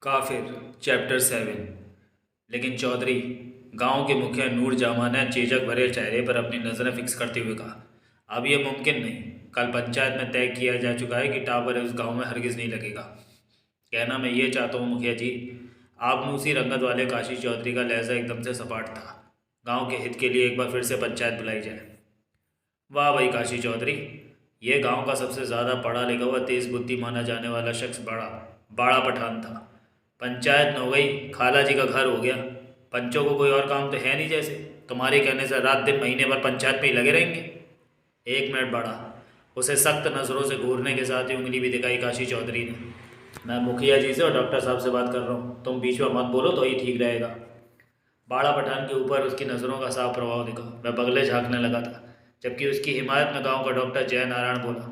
काफिर चैप्टर 7। लेकिन चौधरी, गांव के मुखिया नूर जहां ने चेचक भरे चेहरे पर अपनी नज़रें फिक्स करते हुए कहा, अब यह मुमकिन नहीं। कल पंचायत में तय किया जा चुका है कि टावर इस गांव में हरगिज़ नहीं लगेगा। कहना मैं ये चाहता हूँ मुखिया जी, आप उसी रंगत वाले काशी चौधरी का लहजा एकदम से सपाट था। गांव के हित के लिए एक बार फिर से पंचायत बुलाई जाए। वाह भाई काशी चौधरी, ये गांव का सबसे ज़्यादा पढ़ा लिखा हुआ तेज़ बुद्धि माना जाने वाला शख्स बड़ा बाड़ा पठान था। पंचायत न हो गई, खाला जी का घर हो गया। पंचों को कोई और काम तो है नहीं, जैसे तुम्हारे कहने से रात दिन महीने भर पंचायत में ही लगे रहेंगे। एक मिनट बढ़ा, उसे सख्त नज़रों से घूरने के साथ ही उंगली भी दिखाई काशी चौधरी ने। मैं मुखिया जी से और डॉक्टर साहब से बात कर रहा हूँ, तुम बीच में मत बोलो तो ही ठीक रहेगा। बाड़ा पठान के ऊपर उसकी नज़रों का साफ प्रभाव दिखा। मैं बगले झांकने लगा था, जबकि उसकी हिमायत में गांव का डॉक्टर जय नारायण बोला,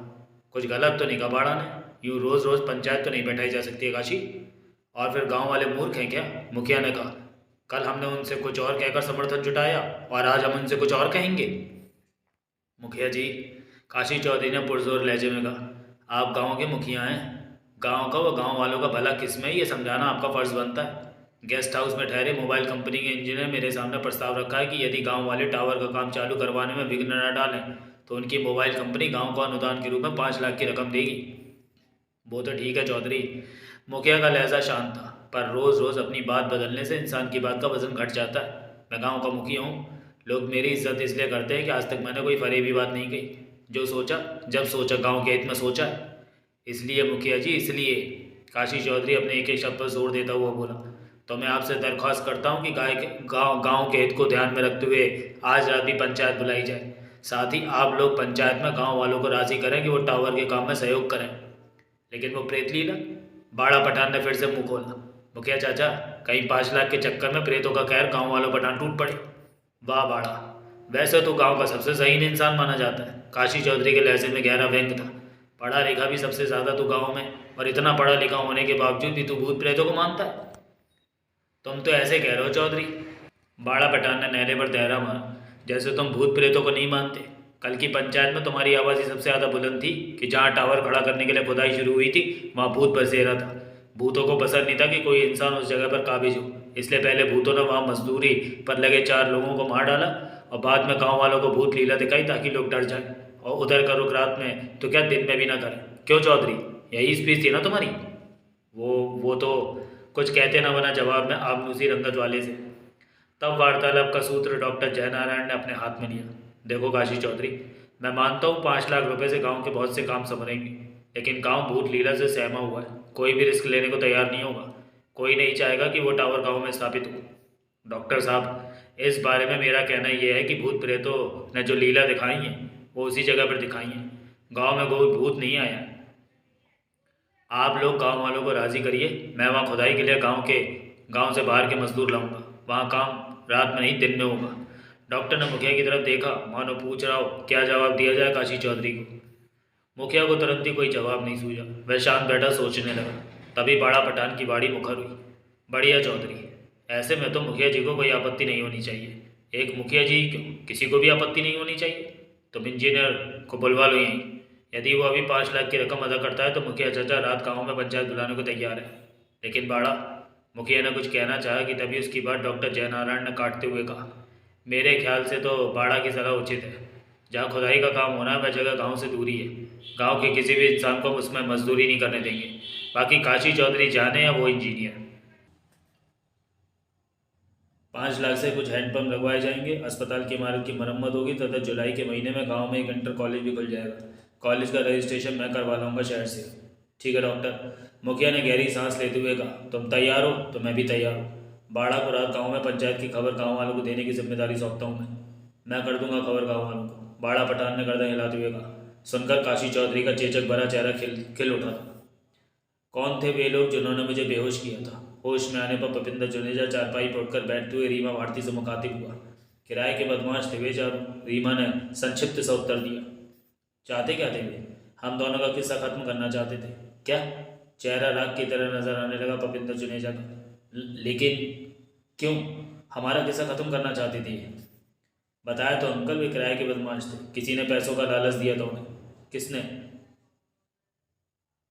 कुछ गलत तो नहीं कहा बाड़ा ने? यूँ रोज़ रोज़ पंचायत तो नहीं बैठाई जा सकती है काशी। और फिर गांव वाले मूर्ख हैं क्या? मुखिया ने कहा, कल हमने उनसे कुछ और कहकर समर्थन जुटाया और आज हम उनसे कुछ और कहेंगे। मुखिया जी, काशी चौधरी ने पुरजोर लहजे में कहा, आप गांव के मुखिया हैं। गांव का व गांव वालों का भला किसमें है ये समझाना आपका फ़र्ज़ बनता है। गेस्ट हाउस में ठहरे मोबाइल कंपनी के इंजीनियर मेरे सामने प्रस्ताव रखा है कि यदि गांव वाले टावर का काम चालू करवाने में विघ्न न डालें तो उनकी मोबाइल कंपनी गांव को अनुदान के रूप में 5 लाख की रकम देगी। वो तो ठीक है चौधरी, मुखिया का लहजा शांत था, पर रोज़ रोज़ अपनी बात बदलने से इंसान की बात का वजन घट जाता है। मैं गांव का मुखिया हूँ, लोग मेरी इज्जत इसलिए करते हैं कि आज तक मैंने कोई फरेबी बात नहीं कही। जो सोचा, जब सोचा, गांव के हित में सोचा है। इसलिए मुखिया जी, इसलिए। काशी चौधरी अपने एक एक शब्द पर जोर देता हुआ बोला, तो मैं आपसे दरख्वास्त करता हूँ कि गांव के हित को ध्यान में रखते हुए आज रात भी पंचायत बुलाई जाए। साथ ही आप लोग पंचायत में गांव वालों को राज़ी करें कि वो टावर के काम में सहयोग करें। लेकिन वो प्रेत लीला? बाड़ा पठान ने फिर से मुंह खोला। मुखिया चाचा, कहीं 5 लाख के चक्कर में प्रेतों का कहर गांव वालों पठान टूट पड़े। वाह बाड़ा, वैसे तो गांव का सबसे सही इंसान माना जाता है। काशी चौधरी के लहजे में गहरा व्यंग था। पढ़ा लिखा भी सबसे ज़्यादा तू गांव में, और इतना पढ़ा लिखा होने के बावजूद भी तू भूत प्रेतों को मानता है। तुम तो ऐसे कह रहे हो चौधरी, बाड़ा पठान ने नहरे पर तहरा मारा, जैसे तुम भूत प्रेतों को नहीं मानते। कल की पंचायत में तुम्हारी आवाज़ ही सबसे ज़्यादा बुलंद थी कि जहाँ टावर खड़ा करने के लिए खुदाई शुरू हुई थी वहाँ भूत बसेरा था। भूतों को पसंद नहीं था कि कोई इंसान उस जगह पर काबिज हो, इसलिए पहले भूतों ने वहाँ मजदूरी पर लगे 4 लोगों को मार डाला और बाद में गाँव वालों को भूत लीला दिखाई ताकि लोग डर जाए और उधर का रुख रात में तो क्या दिन में भी ना करें। क्यों चौधरी, यही स्पीच थी ना तुम्हारी? वो तो कुछ कहते ना बना जवाब में आमनूसी रंगत वाले से। तब वार्तालाप का सूत्र डॉक्टर जयनारायण ने अपने हाथ में लिया। देखो काशी चौधरी, मैं मानता हूँ 5 लाख रुपए से गांव के बहुत से काम संभलेंगे, लेकिन गांव भूत लीला से सहमा हुआ है। कोई भी रिस्क लेने को तैयार नहीं होगा। कोई नहीं चाहेगा कि वो टावर गांव में स्थापित हो। डॉक्टर साहब, इस बारे में मेरा कहना यह है कि भूत प्रेतों ने जो लीला दिखाई है वो उसी जगह पर दिखाई है। गाँव में कोई भूत नहीं आया। आप लोग गांव वालों को राज़ी करिए, मैं वहाँ खुदाई के लिए गांव से बाहर के मजदूर लाऊंगा। वहाँ काम रात में नहीं दिन में होगा। डॉक्टर ने मुखिया की तरफ देखा, मानो पूछ रहा हो क्या जवाब दिया जाए काशी चौधरी को। मुखिया को तुरंत ही कोई जवाब नहीं सूझा। वह शांत बैठा सोचने लगा। तभी बाड़ा पठान की बाड़ी मुखर हुई। बढ़िया चौधरी, ऐसे में तो मुखिया जी को कोई आपत्ति नहीं होनी चाहिए। एक मुखिया जी क्यों, किसी को भी आपत्ति नहीं होनी चाहिए। तुम इंजीनियर को बुलवा लो यहीं। यदि वो अभी 5 लाख की रकम अदा करता है तो मुखिया चाचा रात गाँव में पंचायत बुलाने को तैयार है। लेकिन बाड़ा, मुखिया ने कुछ कहना चाहा कि तभी उसकी बात डॉक्टर जयनारायण ने काटते हुए कहा, मेरे ख्याल से तो बाड़ा की सलाह उचित है। जहाँ खुदाई का काम होना है वह जगह गांव से दूरी है। गांव के किसी भी इंसान को हम उसमें मजदूरी नहीं करने देंगे। बाकी काशी चौधरी जाने या वो इंजीनियर। 5 लाख से कुछ हैंडपम्प लगवाए जाएंगे, अस्पताल की इमारत की मरम्मत होगी तथा जुलाई के महीने में गांव में एक इंटर कॉलेज भी खुल जाएगा। कॉलेज का रजिस्ट्रेशन मैं करवा लूँगा शहर से। ठीक है डॉक्टर, मुखिया ने गहरी सांस लेते हुए कहा, तुम तैयार हो तो मैं भी तैयार हूँ। बाड़ा को रात गाँव में पंचायत की खबर गाँव वालों को देने की जिम्मेदारी सौंपता हूँ मैं कर दूंगा खबर गाँव वालों को। बाड़ा पठान ने गर्दन हिलाते हुए कहा। सुनकर काशी चौधरी का चेचक भरा चेहरा खिल खिल उठा था। कौन थे वे लोग जिन्होंने मुझे बेहोश किया था? होश में आने पर पपिंदर जुनेजा चारपाई पर उठकर बैठते हुए रीमा भारती से मुखातिब हुआ। किराए के बदमाश थे वे चारों, रीमा ने संक्षिप्त सा उत्तर दिया। चाहते क्या थे वे? हम दोनों का किस्सा खत्म करना चाहते थे। क्या? चेहरा राख की तरह नजर आने लगा पपिंदर जुनेजा का। लेकिन क्यों हमारा किस्सा खत्म करना चाहते थे ये? बताया तो अंकल, वे किराए के बदमाश थे। किसी ने पैसों का लालच दिया था उन्हें। किसने?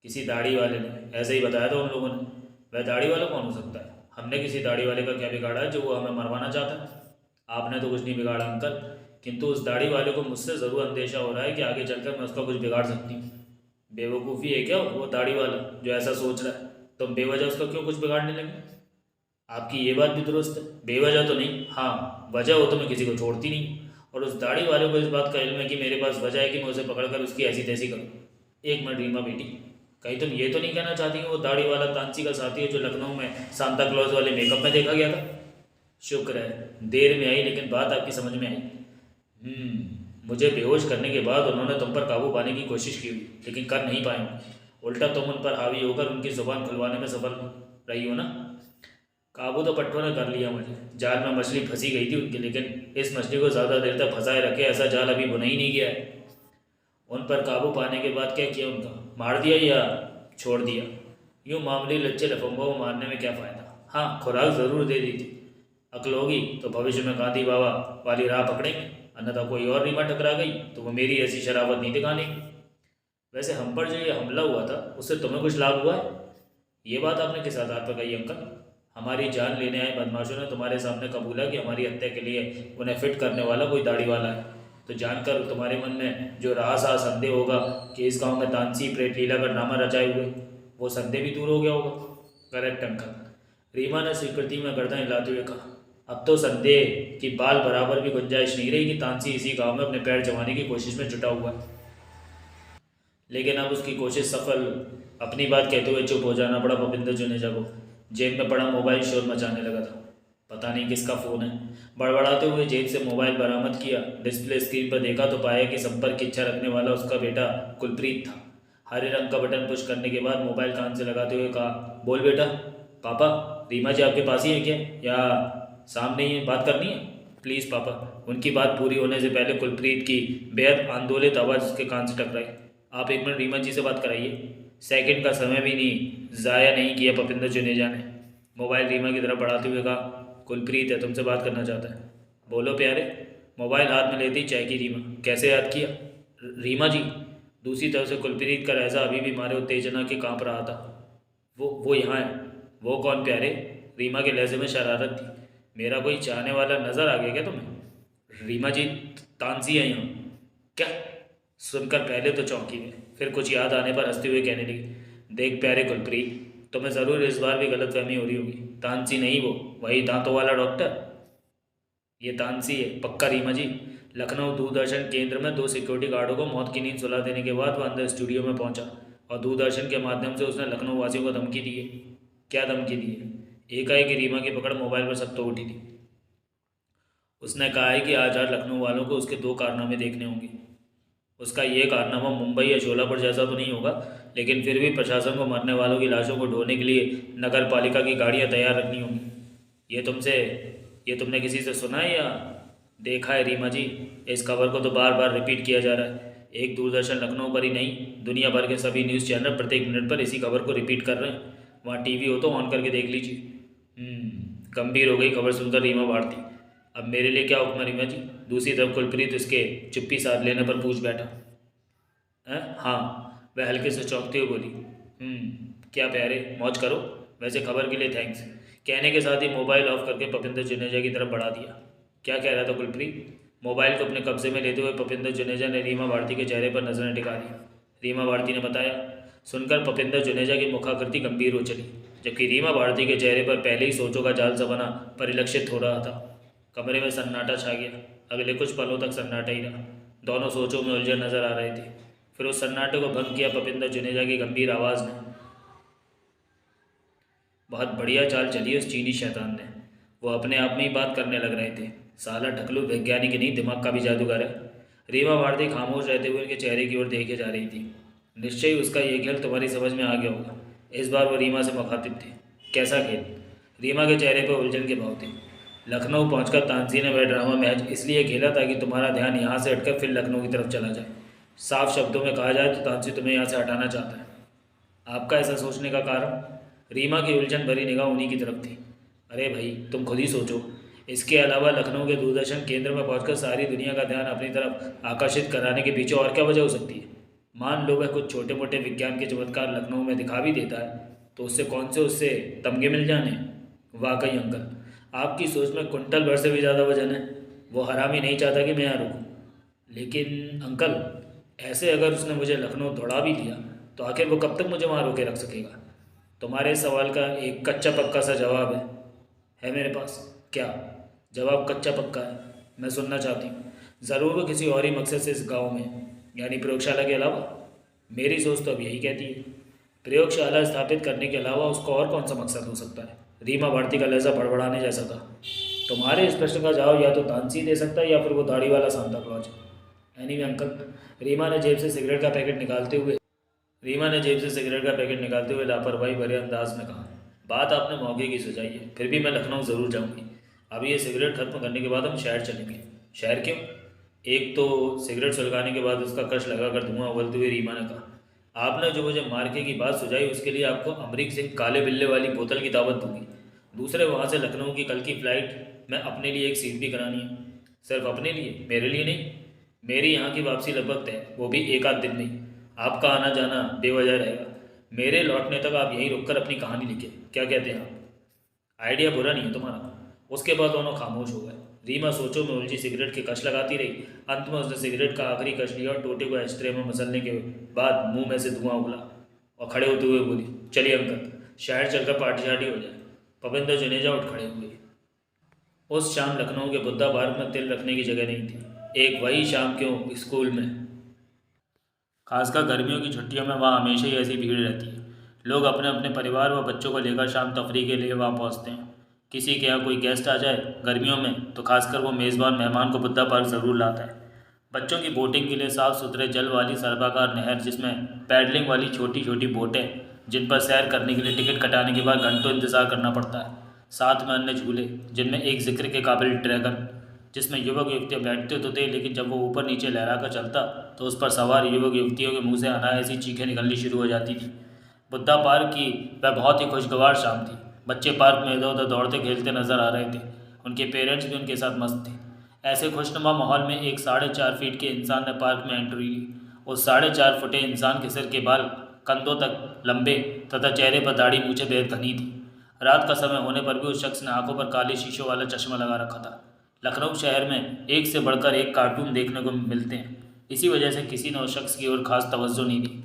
किसी दाढ़ी वाले ने ऐसे ही बताया था उन लोगों ने। वह दाढ़ी वाला कौन हो सकता है? हमने किसी दाढ़ी वाले का क्या बिगाड़ा है जो वो हमें मरवाना चाहता है? आपने तो कुछ नहीं बिगाड़ा अंकल, किंतु उस दाढ़ी वाले को मुझसे ज़रूर अंदेशा हो रहा है कि आगे चलकर मैं उसका कुछ बिगाड़ सकती हूँ। बेवकूफ़ी है क्या वो दाढ़ी वाला जो ऐसा सोच रहा है? तुम बेवजह उसका क्यों कुछ बिगाड़ने लगे? आपकी ये बात भी दुरुस्त है, बेवजह तो नहीं, हाँ वजह हो तो मैं किसी को छोड़ती नहीं। और उस दाढ़ी वाले को इस बात का इल्म है कि मेरे पास वजह है कि मैं उसे पकड़ कर उसकी ऐसी तैसी करूँ। एक मिनट रीमा बेटी, कहीं तुम ये तो नहीं कहना चाहती कि वो दाढ़ी वाला तांसी का साथी है जो लखनऊ में सांता क्लॉज वाले मेकअप में देखा गया था? शुक्र है देर में आई, लेकिन बात आपकी समझ में आई। मुझे बेहोश करने के बाद उन्होंने तुम पर काबू पाने की कोशिश की हुई, लेकिन कर नहीं पाए। उल्टा तुम उन पर हावी होकर उनकी जुबान खुलवाने में सफल रही हो ना। काबू तो पट्टों ने कर लिया मुझे, जाल में मछली फंसी गई थी उनकी, लेकिन इस मछली को ज़्यादा देर तक फंसाए रखे ऐसा जाल अभी बुना ही नहीं गया है। उन पर काबू पाने के बाद क्या किया उनका? मार दिया या छोड़ दिया? यूँ मामूली लच्चे लफंगों को मारने में क्या फ़ायदा? हाँ खुराक ज़रूर दे दी थी। अक्ल होगी तो भविष्य में गांधी बाबा वाली राह पकड़ेंगे, अन्यथा कोई और रीमा टकरा गई तो वो मेरी ऐसी शराफत नहीं दिखाने। वैसे हम पर जो ये हमला हुआ था उससे तुम्हें कुछ लाभ हुआ है? ये बात आपने किस आधार पर कही अंकल? हमारी जान लेने आए बदमाशों ने तुम्हारे सामने कबूला कि हमारी हत्या के लिए उन्हें फिट करने वाला कोई दाढ़ी वाला है। तो जानकर तुम्हारे मन में जो रहा संदेह होगा कि इस गांव में तानसी प्रेत लीला कारनामा रचाए हुए, वो संदेह भी दूर हो गया होगा। करेक्ट अंकल, रीमा ने स्वीकृति में गर्दन हिलाते हुए कहा। अब तो संदेह की बाल बराबर भी गुंजाइश नहीं रही कि तानसी इसी गांव में अपने पैर जमाने की कोशिश में जुटा हुआ है। लेकिन अब उसकी कोशिश सफल। अपनी बात कहते हुए चुप हो जाना पड़ा भूपिंदर जुनेजा को। जेब में पड़ा मोबाइल शोर मचाने लगा था। पता नहीं किसका फ़ोन है। बड़बड़ाते हुए जेब से मोबाइल बरामद किया, डिस्प्ले स्क्रीन पर देखा तो पाया कि संपर्क की इच्छा रखने वाला उसका बेटा कुलप्रीत था। हरे रंग का बटन पुश करने के बाद मोबाइल कान से लगाते हुए कहा, बोल बेटा। पापा, रीमा जी आपके पास ही है क्या, या सामने ही बात करनी है? प्लीज़ पापा। उनकी बात पूरी होने से पहले कुलप्रीत की बेहद आंदोलित आवाज़ उसके कान से टकराई। आप एक मिनट रीमा जी से बात कराइए। सेकंड का समय भी नहीं ज़ाया नहीं किया भूपिंदर जुनेजा ने। मोबाइल रीमा की तरफ बढ़ाते हुए कहा, कुलप्रीत है, तुमसे बात करना चाहता है। बोलो प्यारे। मोबाइल हाथ में लेते ही चाय की रीमा, कैसे याद किया? रीमा जी। दूसरी तरफ से कुलप्रीत का लहजा अभी भी मारे उत्तेजना के कांप रहा था। वो यहाँ है। वो कौन प्यारे? रीमा के लहजे में शरारत थी। मेरा कोई चाहने वाला नज़र आ गया क्या तुम्हें? रीमा जी, तानसी है यहाँ। क्या? सुनकर पहले तो चौंकी में, फिर कुछ याद आने पर हंसते हुए कहने लगी, देख प्यारे कुलप्रीत, तुम्हें ज़रूर इस बार भी गलतफहमी हो रही होगी। तानसी नहीं, वो वही दांतों वाला डॉक्टर। ये तानसी है पक्का रीमा जी। लखनऊ दूरदर्शन केंद्र में 2 सिक्योरिटी गार्डों को मौत की नींद सुला देने के बाद वह अंदर स्टूडियो में पहुंचा और दूरदर्शन के माध्यम से उसने लखनऊ वासियों को धमकी दी है। क्या धमकी दी है? एकाएक रीमा की पकड़ मोबाइल पर सब तो उठी थी। उसने कहा है कि आज लखनऊ वालों को उसके 2 कारनामे देखने होंगे। उसका ये कारनामा मुंबई या शोलापुर जैसा तो नहीं होगा, लेकिन फिर भी प्रशासन को मरने वालों की लाशों को ढोने के लिए नगर पालिका की गाड़ियाँ तैयार रखनी होंगी। ये तुमने किसी से सुना है या देखा है रीमा जी? इस खबर को तो बार बार रिपीट किया जा रहा है। एक दूरदर्शन लखनऊ पर ही नहीं, दुनिया भर के सभी न्यूज़ चैनल प्रत्येक मिनट पर इसी खबर को रिपीट कर रहे हैं। वहाँ टीवी हो तो ऑन करके देख लीजिए। गंभीर हो गई खबर सुनकर रीमा भारती। अब मेरे लिए क्या हुक्म है रीमा जी? दूसरी तरफ कुलप्रीत उसके चुप्पी साध लेने पर पूछ बैठा। हाँ, वह हल्के से चौंकते हुए बोली। क्या प्यारे, मौज करो। वैसे खबर के लिए थैंक्स। कहने के साथ ही मोबाइल ऑफ करके भूपिंदर जुनेजा की तरफ बढ़ा दिया। क्या कह रहा था कुलप्रीत? मोबाइल को अपने कब्जे में लेते हुए भूपिंदर जुनेजा ने रीमा भारती के चेहरे पर नजरें टिका दी। रीमा भारती ने बताया। सुनकर भूपिंदर जुनेजा की मुखाकृति गंभीर हो चली, जबकि रीमा भारती के चेहरे पर पहले ही सोचों का जाल सा बना परिलक्षित हो रहा था। कमरे में सन्नाटा छा गया। अगले कुछ पलों तक सन्नाटा ही रहा। दोनों सोचों में उलझे नजर आ रहे थे। फिर उस सन्नाटे को भंग किया भूपिंदर जुनेजा की गंभीर आवाज़ ने। बहुत बढ़िया चाल चली उस चीनी शैतान ने। वो अपने आप में ही बात करने लग रहे थे। साला ढकलू वैज्ञानिक नहीं, दिमाग का भी जादूगर है। रीमा भारती खामोश रहते हुए उनके चेहरे की ओर देखे जा रही थी। निश्चय ही उसका ये खेल तुम्हारी समझ में आ गया होगा। इस बार वो रीमा से मुखातिब थे। कैसा खेल? रीमा के चेहरे पर उलझन के भाव थे। लखनऊ पहुंचकर तानसी ने वह ड्रामा मैच इसलिए खेला ताकि तुम्हारा ध्यान यहाँ से हटकर फिर लखनऊ की तरफ चला जाए। साफ शब्दों में कहा जाए तो तानसी तुम्हें यहाँ से हटाना चाहता है। आपका ऐसा सोचने का कारण? रीमा की उलझन भरी निगाह उन्हीं की तरफ थी। अरे भाई, तुम खुद ही सोचो। इसके अलावा लखनऊ के दूरदर्शन केंद्र में पहुंचकर सारी दुनिया का ध्यान अपनी तरफ आकर्षित कराने के पीछे और क्या वजह हो सकती है? मान लो वह कुछ छोटे मोटे विज्ञान के चमत्कार लखनऊ में दिखा भी देता है, तो उससे कौन से उससे तमगे मिल जाने। वाकई अंकल, आपकी सोच में कुंटल भर से भी ज़्यादा वजन है। वो हरामी नहीं चाहता कि मैं यहाँ रुकूँ। लेकिन अंकल, ऐसे अगर उसने मुझे लखनऊ दौड़ा भी दिया तो आखिर वो कब तक मुझे वहाँ रोके रख सकेगा। तुम्हारे सवाल का एक कच्चा पक्का सा जवाब है मेरे पास। क्या जवाब कच्चा पक्का है? मैं सुनना चाहती हूँ। ज़रूर वो किसी और ही मकसद से इस गांव में, यानी प्रयोगशाला के अलावा। मेरी सोच तो अब यही कहती है, प्रयोगशाला स्थापित करने के अलावा उसको और कौन सा मकसद हो सकता है। रीमा भारती का लहजा बड़बड़ाने जैसा था। तुम्हारे इस प्रश्न का जवाब या तो तानसी दे सकता है या फिर वो दाढ़ी वाला Santa Claus. Anyway uncle, Reema ने जेब से सिगरेट का पैकेट निकालते हुए लापरवाही भरे अंदाज में कहा, बात आपने मौके की सुझाई है, फिर भी मैं लखनऊ ज़रूर जाऊंगी। अभी ये सिगरेट खत्म करने के बाद हम शहर चलेंगे। शहर क्यों? एक तो सिगरेट सुलगाने के बाद उसका कश लगाकर धुआं उगलते हुए रीमा ने कहा, आपने जो मुझे मार्के की बात सुझाई उसके लिए आपको अमरीक सिंह काले बिल्ले वाली बोतल की दावत दूंगी। दूसरे, वहाँ से लखनऊ की कल की फ़्लाइट में अपने लिए एक सीट भी करानी है। सिर्फ अपने लिए? मेरे लिए नहीं। मेरी यहाँ की वापसी लगभग तय, वो भी एक आध दिन नहीं। आपका आना जाना बेवजह रहेगा। मेरे लौटने तक आप यहीं रुककर अपनी कहानी लिखें। क्या कहते हैं आप? आइडिया बुरा नहीं है तुम्हारा। उसके बाद दोनों खामोश हो गए। रीमा सोचों में उलझी सिगरेट के कश लगाती रही। अंत में उसने सिगरेट का आखिरी कश लिया और टोटे को एस्ट्रे में मसलने के बाद मुंह में से धुआं उगला और खड़े होते हुए बोली, चलिए अंकल, शहर चलकर पार्टी शार्टी हो जाए। पविंदर जुनेजा उठ खड़े हुए। उस शाम लखनऊ के बुद्धा पार्क में तिल रखने की जगह नहीं थी। एक वही शाम क्यों, स्कूल में, खासकर गर्मियों की छुट्टियों में वहाँ हमेशा ही ऐसी भीड़ रहती है। लोग अपने अपने परिवार व बच्चों को लेकर शाम तफरी के लिए वहाँ पहुँचते हैं। किसी के यहाँ कोई गेस्ट आ जाए गर्मियों में तो खासकर वो मेज़बान मेहमान को बुद्धा पार्क ज़रूर लाता है। बच्चों की बोटिंग के लिए साफ़ सुथरे जल वाली सर्पाकार नहर, जिसमें पैडलिंग वाली छोटी छोटी बोटें जिन पर सैर करने के लिए टिकट कटाने के बाद घंटों इंतज़ार करना पड़ता है। साथ में अन्य झूले, जिनमें एक जिक्र के काबिल ड्रैगन, जिसमें युवक युवतियाँ बैठते तो थे लेकिन जब वो ऊपर नीचे लहरा कर चलता तो उस पर सवार युवक युवतियों के मुंह से अनायासी चीखें निकलनी शुरू हो जाती थी। बुद्धा पार्क की वह बहुत ही खुशगवार शाम थी। बच्चे पार्क में इधर उधर दौड़ते खेलते नजर आ रहे थे। उनके पेरेंट्स भी उनके साथ मस्त थे। ऐसे खुशनुमा माहौल में एक 4.5 फीट के इंसान ने पार्क में एंट्री ली। उस 4.5 फुटे इंसान के सिर के बाल कंधों तक लंबे तथा चेहरे पर दाढ़ी मूछें बेहद घनी थी। रात का समय होने पर भी उस शख्स ने आंखों पर काले शीशों वाला चश्मा लगा रखा था। लखनऊ शहर में एक से बढ़कर एक कार्टून देखने को मिलते हैं, इसी वजह से किसी ने उस शख्स की ओर खास तवज्जो नहीं दी।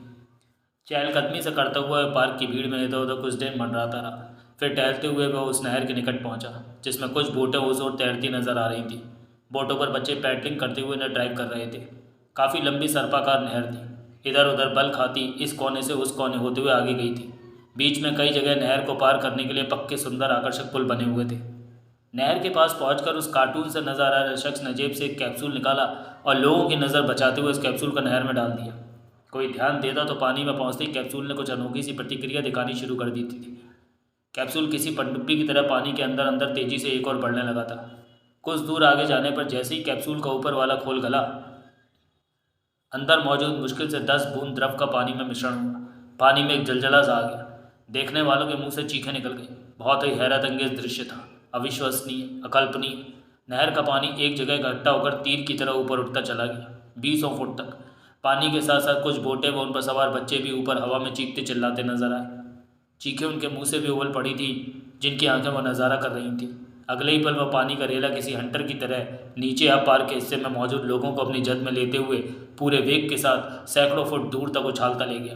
चहलकदमी से करता हुआ पार्क की भीड़ में इधर उधर कुछ देर मंडराता रहा। फिर टहलते हुए वह उस नहर के निकट पहुंचा, जिसमें कुछ बोटें उस ओर तैरती नजर आ रही थी। बोटों पर बच्चे पैडलिंग करते हुए न ड्राइव कर रहे थे। काफ़ी लंबी सर्पाकार नहर थी, इधर उधर बल खाती इस कोने से उस कोने होते हुए आगे गई थी। बीच में कई जगह नहर को पार करने के लिए पक्के सुंदर आकर्षक पुल बने हुए थे। नहर के पास पहुंचकर उस कार्टून से नजर आ रहे शख्स ने जेब से एक कैप्सूल निकाला और लोगों की नज़र बचाते हुए उस कैप्सूल को नहर में डाल दिया। कोई ध्यान देता तो पानी में पहुंचते ही कैप्सूल ने कुछ अनोखी सी प्रतिक्रिया दिखानी शुरू कर दी थी। कैप्सूल किसी पनडुब्बी की तरह पानी के अंदर अंदर तेजी से एक और बढ़ने लगा था। कुछ दूर आगे जाने पर जैसे ही कैप्सूल का ऊपर वाला खोल गला, अंदर मौजूद मुश्किल से 10 बूंद द्रव का पानी में मिश्रण हुआ। पानी में एक जलजला सा आ गया। देखने वालों के मुंह से चीखें निकल गई। बहुत ही हैरत अंगेज दृश्य था, अविश्वसनीय, अकल्पनीय। नहर का पानी एक जगह इकट्ठा होकर तीर की तरह ऊपर उठता चला गया, 20 फुट तक। पानी के साथ साथ कुछ बोटें व उन पर सवार बच्चे भी ऊपर हवा में चीखते चिल्लाते नजर आए। चीखें उनके मुंह से भी उबल पड़ी थी, जिनकी आंखें वह नज़ारा कर रही थीं। अगले ही पल वह पानी का रेला किसी हंटर की तरह नीचे आ पार्क के हिस्से में मौजूद लोगों को अपनी जद में लेते हुए पूरे वेग के साथ सैकड़ों फुट दूर तक उछालता ले गया।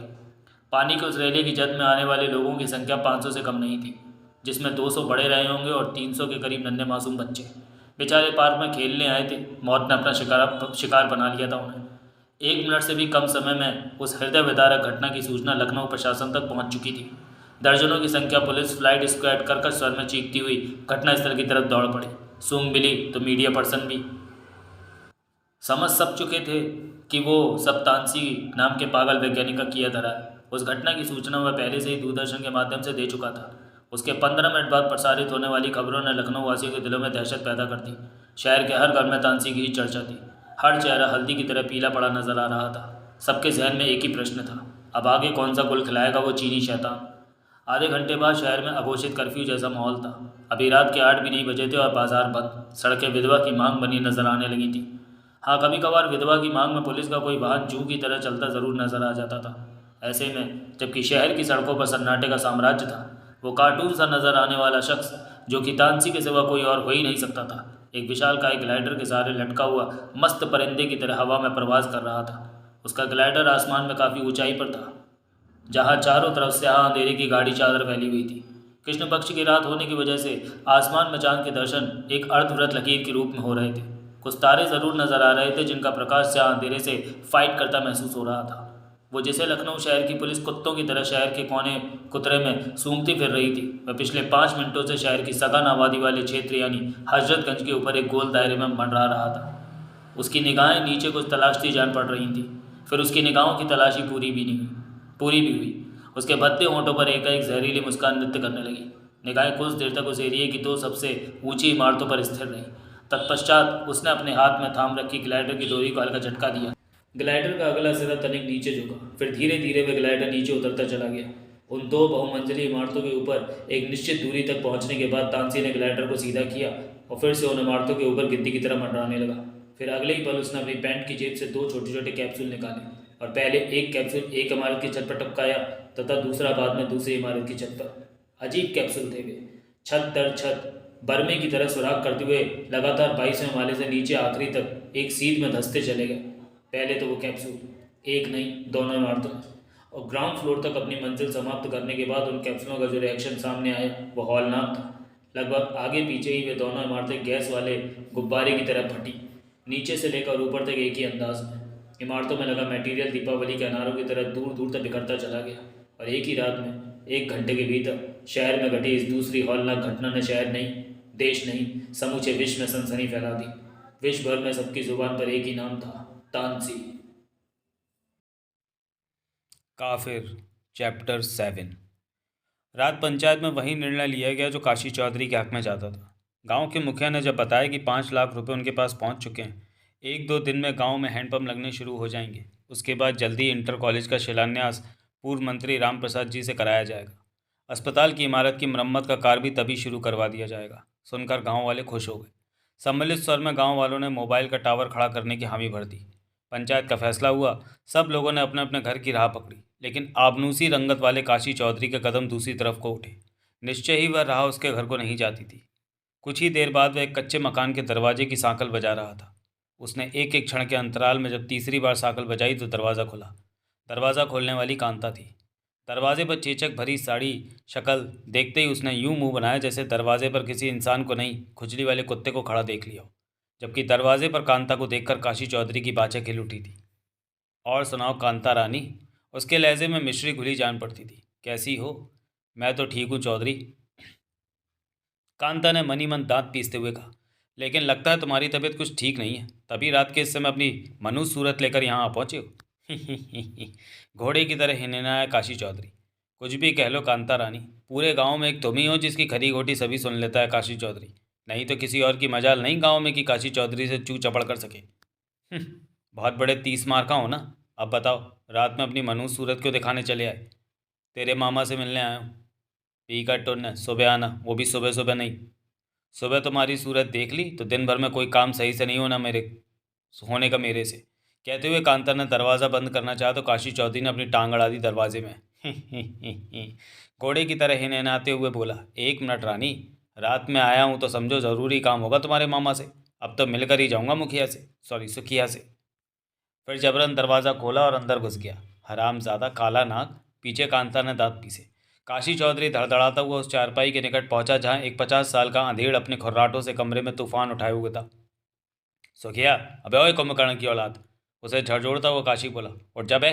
पानी के उस रेले की जद में आने वाले लोगों की संख्या 500 से कम नहीं थी, जिसमें 200 बड़े रहे होंगे और 300 के करीब नन्हे मासूम बच्चे। बेचारे पार्क में खेलने आए थे, मौत ने अपना शिकार बना लिया था उन्हें। 1 मिनट से भी कम समय में उस हृदय विदारक घटना की सूचना लखनऊ प्रशासन तक पहुंच चुकी थी। दर्जनों की संख्या पुलिस फ्लाइट स्क्वाड कर्कश स्वर में चीखती हुई घटनास्थल की तरफ दौड़ पड़ी। सूंघ मिली तो मीडिया पर्सन भी समझ सब चुके थे कि वो सब तानसी नाम के पागल वैज्ञानिक का किया धरा है। उस घटना की सूचना वह पहले से ही दूरदर्शन के माध्यम से दे चुका था। उसके 15 मिनट बाद प्रसारित होने वाली खबरों ने लखनऊ वासियों के दिलों में दहशत पैदा कर दी। शहर के हर घर में तानसी की ही चर्चा थी। हर चेहरा हल्दी की तरह पीला पड़ा नजर आ रहा था। सबके जहन में एक ही प्रश्न था, अब आगे कौन सा गुल खिलाएगा वो चीनी शैतान। आधे घंटे बाद शहर में अघोषित कर्फ्यू जैसा माहौल था। अभी रात के 8 भी नहीं बजे थे और बाजार बंद। सड़कें विधवा की मांग बनी नजर आने लगी थी। हाँ, कभी कभार विधवा की मांग में पुलिस का कोई वाहन जू की तरह चलता ज़रूर नजर आ जाता था। ऐसे में जबकि शहर की सड़कों पर सन्नाटे का साम्राज्य था, वो कार्टून सा नजर आने वाला शख्स, जो कि तानसी के सिवा कोई और हो ही नहीं सकता था, एक विशालकाय ग्लाइडर के सहारे लटका हुआ मस्त परिंदे की तरह हवा में प्रवास कर रहा था। उसका ग्लाइडर आसमान में काफ़ी ऊंचाई पर था, जहाँ चारों तरफ से अंधेरे की गाढ़ी चादर फैली हुई थी। कृष्ण पक्ष की रात होने की वजह से आसमान में चांद के दर्शन एक अर्धवृत लकीर के रूप में हो रहे थे। कुछ तारे जरूर नजर आ रहे थे जिनका प्रकाश से अंधेरे से फाइट करता महसूस हो रहा था। वो जिसे लखनऊ शहर की पुलिस कुत्तों की तरह शहर के कोने कुतरे में सूंघती फिर रही थी, वह पिछले 5 मिनटों से शहर की सघन आबादी वाले क्षेत्र यानी हजरतगंज के ऊपर एक गोल दायरे में मंडरा रहा था। उसकी निगाहें नीचे कुछ तलाशती जान पड़ रही थी। फिर उसकी निगाहों की तलाशी पूरी भी हुई। उसके भद्दे होंठों पर एकाएक जहरीली मुस्कान नृत्य करने लगी। निगाहें कुछ देर तक उस एरिए की दो सबसे ऊंची इमारतों पर स्थिर रही। तत्पश्चात उसने अपने हाथ में थाम रखी ग्लाइडर की डोरी को हल्का झटका दिया। ग्लाइडर का अगला सिरा तनिक नीचे झुका, फिर धीरे धीरे वह ग्लाइडर नीचे उतरता चला गया। उन दो बहुमंजिली इमारतों के ऊपर एक निश्चित दूरी तक पहुंचने के बाद तानसी ने ग्लाइडर को सीधा किया और फिर से उन इमारतों के ऊपर गिद्दी की तरह मंडराने लगा। फिर अगले ही पल उसने अपनी पैंट की जेब से दो छोटे छोटे कैप्सूल निकाले और पहले एक कैप्सूल एक इमारत की छत पर टपकाया तथा दूसरा बाद में दूसरी इमारत की छत पर। अजीब कैप्सूल थे वे, छत दर छत बर्मे की तरह सुराख करते हुए लगातार 22वें माले से नीचे आखिरी तक एक सीध में धंसते चले गए। पहले तो वो कैप्सूल, एक नहीं दोनों इमारतों में, और ग्राउंड फ्लोर तक अपनी मंजिल समाप्त करने के बाद उन कैप्सूलों का जो रिएक्शन सामने आया वो हौलनाक था। लगभग आगे पीछे ही वे दोनों इमारतें गैस वाले गुब्बारे की तरह फटी, नीचे से लेकर ऊपर तक एक ही अंदाज में। इमारतों में लगा मटेरियल दीपावली के अनारों की तरह दूर दूर तक बिखरता चला गया और एक ही रात में, 1 घंटे के भीतर शहर में घटी इस दूसरी हौलनाक घटना ने शहर नहीं, देश नहीं, समूचे विश्व में सनसनी फैला दी। विश्व भर में सबकी जुबान पर एक ही नाम था, तानसी। काफिर चैप्टर 7। रात पंचायत में वही निर्णय लिया गया जो काशी चौधरी के हक में जाता था। गांव के मुखिया ने जब बताया कि 5 लाख रुपए उनके पास पहुंच चुके हैं, 1-2 दिन में गांव में हैंडपंप लगने शुरू हो जाएंगे, उसके बाद जल्दी इंटर कॉलेज का शिलान्यास पूर्व मंत्री राम प्रसाद जी से कराया जाएगा, अस्पताल की इमारत की मरम्मत का कार्य भी तभी शुरू करवा दिया जाएगा। सुनकर गाँव वाले खुश हो गए। सम्मिलित स्वर में गाँव वालों ने मोबाइल का टावर खड़ा करने की हामी भर दी। पंचायत का फैसला हुआ। सब लोगों ने अपने अपने घर की राह पकड़ी, लेकिन आबनूसी रंगत वाले काशी चौधरी के कदम दूसरी तरफ को उठे। निश्चय ही वह राह उसके घर को नहीं जाती थी। कुछ ही देर बाद वह एक कच्चे मकान के दरवाजे की सांकल बजा रहा था। उसने एक एक क्षण के अंतराल में जब तीसरी बार सांकल बजाई तो दरवाज़ा खुला। दरवाज़ा खोलने वाली कांता थी। दरवाजे पर चेचक भरी साड़ी शक्ल देखते ही उसने यूं मुंह बनाया जैसे दरवाजे पर किसी इंसान को नहीं, खुजली वाले कुत्ते को खड़ा देख लिया हो। जबकि दरवाजे पर कांता को देखकर काशी चौधरी की बातें खिल उठी थी। और सुनाओ कांता रानी। उसके लहजे में मिश्री घुली जान पड़ती थी। कैसी हो? मैं तो ठीक हूँ चौधरी, कांता ने मनी मन दांत पीसते हुए कहा। लेकिन लगता है तुम्हारी तबीयत कुछ ठीक नहीं है, तभी रात के इस समय अपनी मनुष्य सूरत लेकर यहाँ आ पहुँचे हो। घोड़े की तरह हिनहिनाया काशी चौधरी। कुछ भी कह लो कांता रानी, पूरे गांव में एक तुम ही हो जिसकी खरी खोटी सभी सुन लेता है काशी चौधरी। नहीं तो किसी और की मजाल नहीं गांव में कि काशी चौधरी से चू चपड़ कर सके। बहुत बड़े 30 मार का हो ना। अब बताओ, रात में अपनी मनुष्य सूरत क्यों दिखाने चले आए? तेरे मामा से मिलने आया हूँ। पी का टुन, सुबह आना, वो भी सुबह सुबह नहीं। सुबह तुम्हारी सूरत देख ली तो दिन भर में कोई काम सही से नहीं होने का मेरे से। कहते हुए कांता ने दरवाज़ा बंद करना चाहा तो काशी चौधरी ने अपनी टांग अड़ा दी दरवाजे में। घोड़े की तरह हिनहिनाते हुए बोला, 1 मिनट रानी, रात में आया हूँ तो समझो ज़रूरी काम होगा तुम्हारे मामा से। अब तो मिलकर ही जाऊँगा सुखिया से। फिर जबरन दरवाज़ा खोला और अंदर घुस गया। हरामज़ादा काला नाग। पीछे कांता ने दांत पीसे। काशी चौधरी धड़धड़ाता हुआ उस चारपाई के निकट पहुंचा जहां एक 50 साल का अंधेड़ अपने खुर्राटों से कमरे में तूफान उठाए हुए था। सुखिया, अबे ओए कुंभकर्ण की औलाद, उसे झरझोड़ता हुआ काशी बोला, उठ जा बे।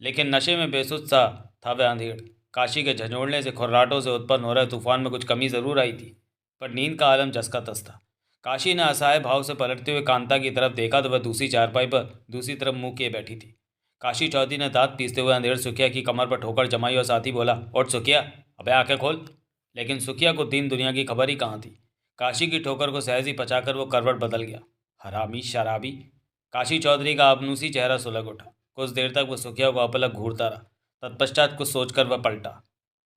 लेकिन नशे में बेसुध सा था वह अंधेड़। काशी के झंझोड़ने से खुर्राटों से उत्पन्न हो रहे तूफान में कुछ कमी ज़रूर आई थी, पर नींद का आलम जस का तस था। काशी ने असहाय भाव से पलटते हुए कांता की तरफ देखा तो वह दूसरी चारपाई पर दूसरी तरफ मुंह किए बैठी थी। काशी चौधरी ने दांत पीसते हुए अंधेड़ सुखिया की कमर पर ठोकर जमाई और साथ ही बोला, उठ सुखिया, अबे आंखें खोल। लेकिन सुखिया को दीन दुनिया की खबर ही कहाँ थी। काशी की ठोकर को सहज ही पचाकर वो करवट बदल गया। हरामी शराबी। काशी चौधरी का आपनूसी चेहरा सुलग उठा। कुछ देर तक वो सुखिया को अपलक घूरता रहा। तत्पश्चात कुछ सोचकर वह पलटा।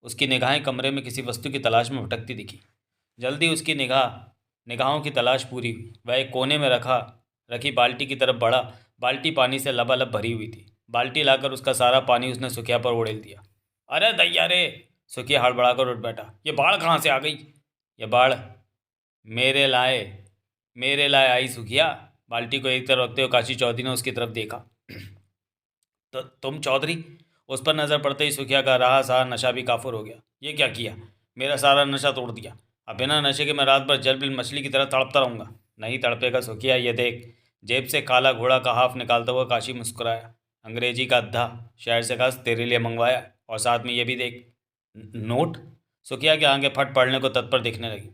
उसकी निगाहें कमरे में किसी वस्तु की तलाश में भटकती दिखी। जल्दी उसकी निगाहों की तलाश पूरी हुई। वह एक कोने में रखी बाल्टी की तरफ बढ़ा। बाल्टी पानी से लबालब भरी हुई थी। बाल्टी लाकर उसका सारा पानी उसने सुखिया पर उड़ेल दिया। अरे दैया रे! सुखिया हड़बड़ाकर उठ बैठा। ये बाढ़ कहाँ से आ गई? ये बाढ़ मेरे लाए मेरे लाए आई सुखिया। बाल्टी को एक तरफ रखते हुए काशी चौधरी ने उसकी तरफ देखा। तो तुम चौधरी? उस पर नज़र पड़ते ही सुखिया का रहा सारा नशा भी काफुर हो गया। ये क्या किया? मेरा सारा नशा तोड़ दिया। अब बिना नशे के मैं रात भर जल बिल मछली की तरह तड़पता रहूंगा। नहीं तड़पेगा सुखिया, ये देख। जेब से काला घोड़ा का हाफ निकालता हुआ काशी मुस्कुराया। अंग्रेजी का अद्धा शहर से खास तेरे लिए मंगवाया, और साथ में ये भी देख। नोट? सुखिया की आंखें फट पड़ने को तत्पर दिखने लगी।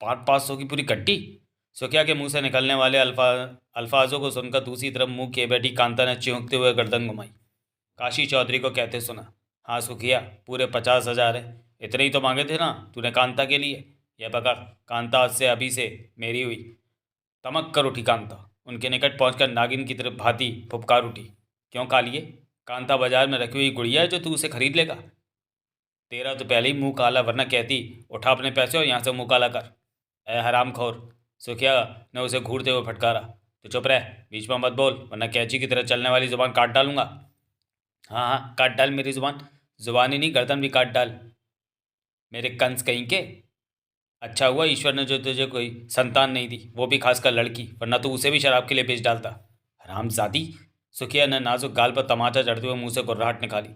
500 की पूरी कट्टी? सुखिया के मुंह से निकलने वाले अल्फाजों को सुनकर दूसरी तरफ मुंह किए बैठी कांता ने चिंकते हुए गर्दन घुमाई। काशी चौधरी को कहते सुना। हाँ सुखिया, पूरे 50,000 है। इतने ही तो मांगे थे ना तूने कांता के लिए। यह पकड़, कांता आज से अभी से मेरी हुई। तमक कर उठी कांता। उनके निकट पहुंचकर नागिन की तरफ भांति फुपकार उठी। क्यों कालिए? कांता बाजार में रखी हुई गुड़िया है जो तू उसे खरीद लेगा? तेरा तो पहले ही मुंह काला, वरना कहती उठा अपने पैसे और यहाँ से मुंह काला कर। ए हरामखोर! सुखिया ने उसे घूरते हुए फटकारा। तो चुप रह, बीच में मत बोल, वरना कैंची की तरह चलने वाली जुबान काट डालूंगा। हाँ हाँ, काट डाल मेरी जुबान। जुबान ही नहीं, गर्दन भी काट डाल, मेरे कंस कहीं के। अच्छा हुआ ईश्वर ने जो तुझे कोई संतान नहीं दी, वो भी खासकर लड़की, वरना तू उसे भी शराब के लिए बेच डालता। हरामजादी! सुखिया ने नाजुक गाल पर तमाचा जड़ते हुए मुंह से गुर्राहट निकाली।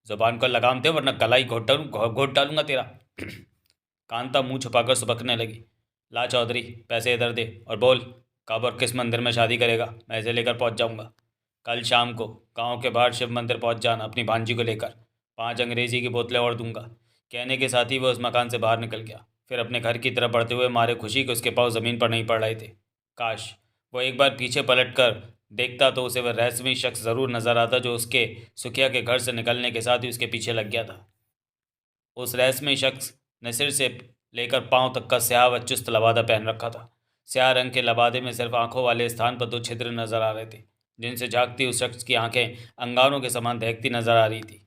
जुबान को लगाम दे, वरना गला ही घोट डालूंगा तेरा। कांता मुंह छुपाकर सुबकने लगी। ला चौधरी, पैसे इधर दे और बोल कब और किस मंदिर में शादी करेगा, मैं इसे लेकर पहुंच जाऊंगा। कल शाम को गांव के बाहर शिव मंदिर पहुंच जाना अपनी भांजी को लेकर। 5 अंग्रेजी की बोतलें और दूंगा। कहने के साथ ही वह उस मकान से बाहर निकल गया। फिर अपने घर की तरफ बढ़ते हुए मारे खुशी कि उसके पाँव ज़मीन पर नहीं पड़ रहे थे। काश वो एक बार पीछे पलट कर देखता तो उसे वह रहस्यमयी शख्स ज़रूर नजर आता जो उसके सुखिया के घर से निकलने के साथ ही उसके पीछे लग गया था। उस रहस्यमयी शख्स ने सिर से लेकर पांव तक का स्याह व चुस्त लबादा पहन रखा था। स्याह रंग के लबादे में सिर्फ आंखों वाले स्थान पर 2 छिद्र नजर आ रहे थे, जिनसे झांकती उस शख्स की आंखें अंगारों के समान दहकती नजर आ रही थी।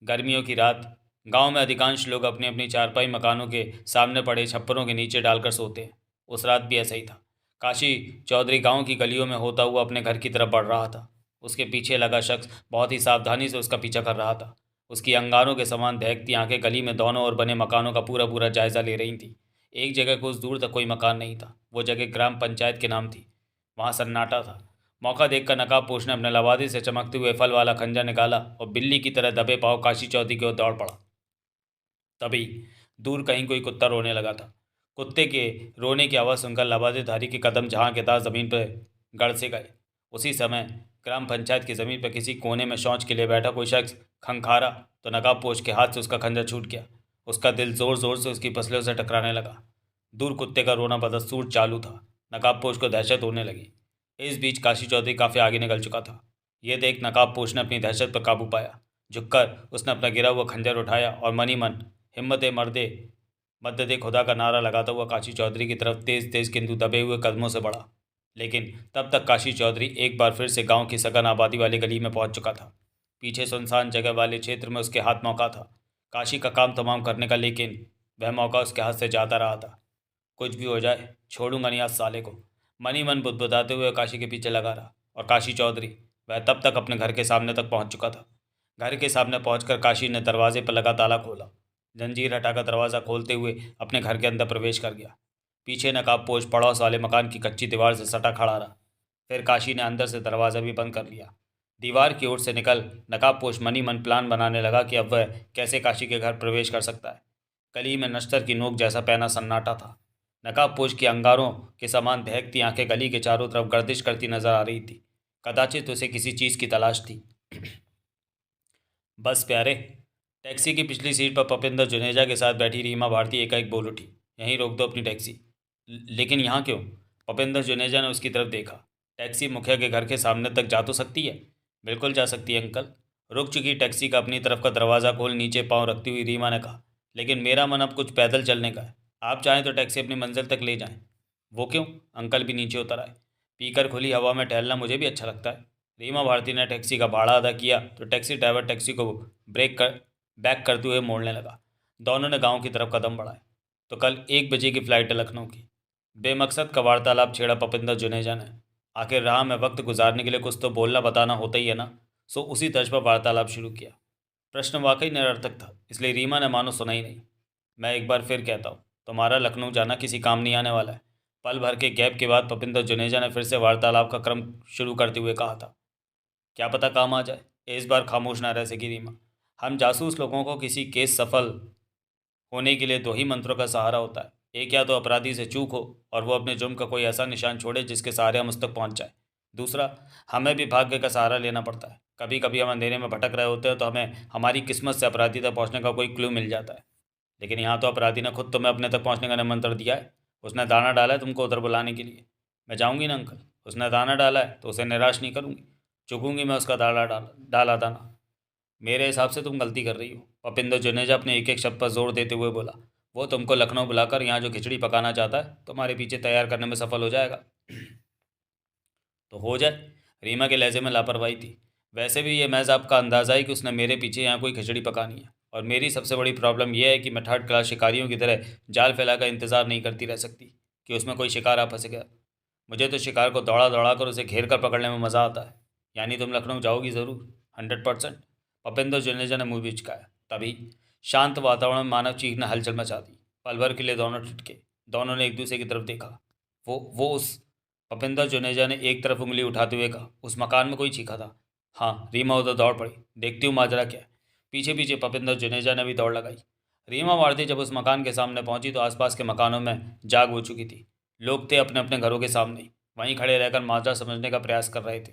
गर्मियों की रात गांव में अधिकांश लोग अपनी अपनी चारपाई मकानों के सामने पड़े छप्परों के नीचे डालकर सोते हैं। उस रात भी ऐसा ही था। काशी चौधरी गांव की गलियों में होता हुआ अपने घर की तरफ बढ़ रहा था। उसके पीछे लगा शख्स बहुत ही सावधानी से उसका पीछा कर रहा था। उसकी अंगारों के समान दहकती आंखें गली में दोनों ओर बने मकानों का पूरा पूरा जायजा ले रही थी। एक जगह कुछ दूर तक कोई मकान नहीं था। वो जगह ग्राम पंचायत के नाम थी। वहाँ सन्नाटा था। मौका देखकर नकाबपोश ने अपने लबादे से चमकते हुए फल वाला खंजर निकाला और बिल्ली की तरह दबे पाँव काशी चौधरी की ओर दौड़ पड़ा। तभी दूर कहीं कोई कुत्ता रोने लगा था। कुत्ते के रोने की आवाज़ सुनकर लबादेधारी के कदम जहाँ के तहाँ ज़मीन पर गड़ से गए। उसी समय ग्राम पंचायत की ज़मीन पर किसी कोने में शौच के लिए बैठा कोई शख्स खंखारा तो नकाबपोश के हाथ से उसका खंजर छूट गया। उसका दिल ज़ोर ज़ोर से उसकी पसलियों से टकराने लगा। दूर कुत्ते का रोना बदस्तूर चालू था। नकाबपोश को दहशत होने लगी। इस बीच काशी चौधरी काफ़ी आगे निकल चुका था। यह देख नकाबपोश ने अपनी दहशत पर काबू पाया। झुककर उसने अपना गिरा हुआ खंजर उठाया और मनी मन हिम्मत मर्दे मदद खुदा का नारा लगाता हुआ काशी चौधरी की तरफ तेज तेज किंतु दबे हुए कदमों से बढ़ा। लेकिन तब तक काशी चौधरी एक बार फिर से गांव की सघन आबादी वाली गली में पहुंच चुका था। पीछे सुनसान जगह वाले क्षेत्र में उसके हाथ मौका था काशी का काम तमाम करने का, लेकिन वह मौका उसके हाथ से जाता रहा था। कुछ भी हो जाए छोड़ूंगा नहीं आज साले को, मनी मन बुदबुदाते हुए काशी के पीछे लगा रहा। और काशी चौधरी वह तब तक अपने घर के सामने तक पहुंच चुका था। घर के सामने पहुंचकर काशी ने दरवाजे पर लगा ताला खोला। जंजीर हटाकर दरवाज़ा खोलते हुए अपने घर के अंदर प्रवेश कर गया। पीछे नकाबपोश पड़ोस वाले मकान की कच्ची दीवार से सटा खड़ा रहा। फिर काशी ने अंदर से दरवाज़ा भी बंद कर लिया। दीवार की ओर से निकल नकाबपोश मनी मन प्लान बनाने लगा कि अब वह कैसे काशी के घर प्रवेश कर सकता है। गली में नश्तर की नोक जैसा पहना सन्नाटा था। नकाबपोश की अंगारों के समान दहकती आंखें गली के चारों तरफ गर्दिश करती नजर आ रही थी। कदाचित उसे किसी चीज़ की तलाश थी। बस प्यारे। टैक्सी की पिछली सीट पर पपिंदर जुनेजा के साथ बैठी रीमा भारती एकाएक बोल उठी, यहीं रोक दो अपनी टैक्सी। लेकिन यहाँ क्यों? पपिंदर जुनेजा ने उसकी तरफ देखा। टैक्सी मुखिया के घर के सामने तक जा तो सकती है? बिल्कुल जा सकती है अंकल। रुक चुकी टैक्सी का अपनी तरफ का दरवाज़ा खोल नीचे पाँव रखती हुई रीमा ने कहा। लेकिन मेरा मन अब कुछ पैदल चलने का है। आप चाहें तो टैक्सी अपनी मंजिल तक ले जाएं। वो क्यों? अंकल भी नीचे उतर आए। पीकर खुली हवा में टहलना मुझे भी अच्छा लगता है। रीमा भारती ने टैक्सी का भाड़ा अदा किया तो टैक्सी ड्राइवर टैक्सी को बैक करते हुए मोड़ने लगा। दोनों ने गांव की तरफ कदम बढ़ाए। तो कल 1 बजे की फ्लाइट है लखनऊ की। बेमकसद का वार्तालाप छेड़ा पपिंदर जुनेजा ने। आखिर राह में वक्त गुजारने के लिए कुछ तो बोलना बताना होता ही है ना। सो उसी तर्ज पर वार्तालाप शुरू किया। प्रश्न वाकई निरर्थक था, इसलिए रीमा ने मानो सुना ही नहीं। मैं एक बार फिर कहता हूँ, तुम्हारा लखनऊ जाना किसी काम नहीं आने वाला है। पल भर के गैप के बाद पपिंदर जुनेजा ने फिर से वार्तालाप का क्रम शुरू करते हुए कहा था। क्या पता काम आ जाए। इस बार खामोश ना रह सकी रीमा। हम जासूस लोगों को किसी केस सफल होने के लिए दो ही मंत्रों का सहारा होता है। एक, या तो अपराधी से चूक हो और वो अपने जुर्म का कोई ऐसा निशान छोड़े जिसके सहारे हम उस तक पहुंच जाए। दूसरा, हमें भी भाग्य का सहारा लेना पड़ता है। कभी कभी हम अंधेरे में भटक रहे होते हैं तो हमें हमारी किस्मत से अपराधी तक पहुंचने का कोई क्लू मिल जाता है। लेकिन यहाँ तो अपराधी ने खुद तुम्हें अपने तक पहुंचने का निमंत्रण दिया है। उसने दाना डाला है तुमको उधर बुलाने के लिए। मैं जाऊँगी ना अंकल। उसने दाना डाला है तो उसे निराश नहीं करूँगी। चुकूंगी मैं उसका डाला दाना। मेरे हिसाब से तुम गलती कर रही हो। पपिंदर जुनेजा अपने एक एक शब्द पर जोर देते हुए बोला। वो तुमको लखनऊ बुलाकर यहाँ जो खिचड़ी पकाना चाहता है तुम्हारे पीछे तैयार करने में सफल हो जाएगा। तो हो जाए। रीमा के लहजे में लापरवाही थी। वैसे भी ये महज आपका अंदाज़ा है कि उसने मेरे पीछे यहाँ कोई खिचड़ी पकानी है। और मेरी सबसे बड़ी प्रॉब्लम यह है कि मैं थर्ड क्लास शिकारियों की तरह जाल फैलाकर इंतज़ार नहीं करती रह सकती कि उसमें कोई शिकार आ फंसेगा। मुझे तो शिकार को दौड़ा दौड़ा कर उसे घेर कर पकड़ने में मज़ा आता है। यानी तुम लखनऊ जाओगी ज़रूर? 100%। पपेंद्र जुनेजा ने मुंह बिचकाया। तभी शांत वातावरण में मानव चीख ने हलचल मचा दी। पल भर के लिए दोनों ठिठके। दोनों ने एक दूसरे की तरफ देखा। वो उस पपेंद्र जुनेजा ने एक तरफ उंगली उठाते हुए कहा, उस मकान में कोई चीखा था। हाँ, रीमा उधर दौड़ पड़ी। देखती हूँ माजरा क्या है। पीछे पीछे पपेंद्र जुनेजा ने भी दौड़ लगाई। रीमा भारती जब उस मकान के सामने पहुंची तो आसपास के मकानों में जाग हो चुकी थी। लोग थे अपने अपने घरों के सामने ही, वहीं खड़े रहकर माजरा समझने का प्रयास कर रहे थे।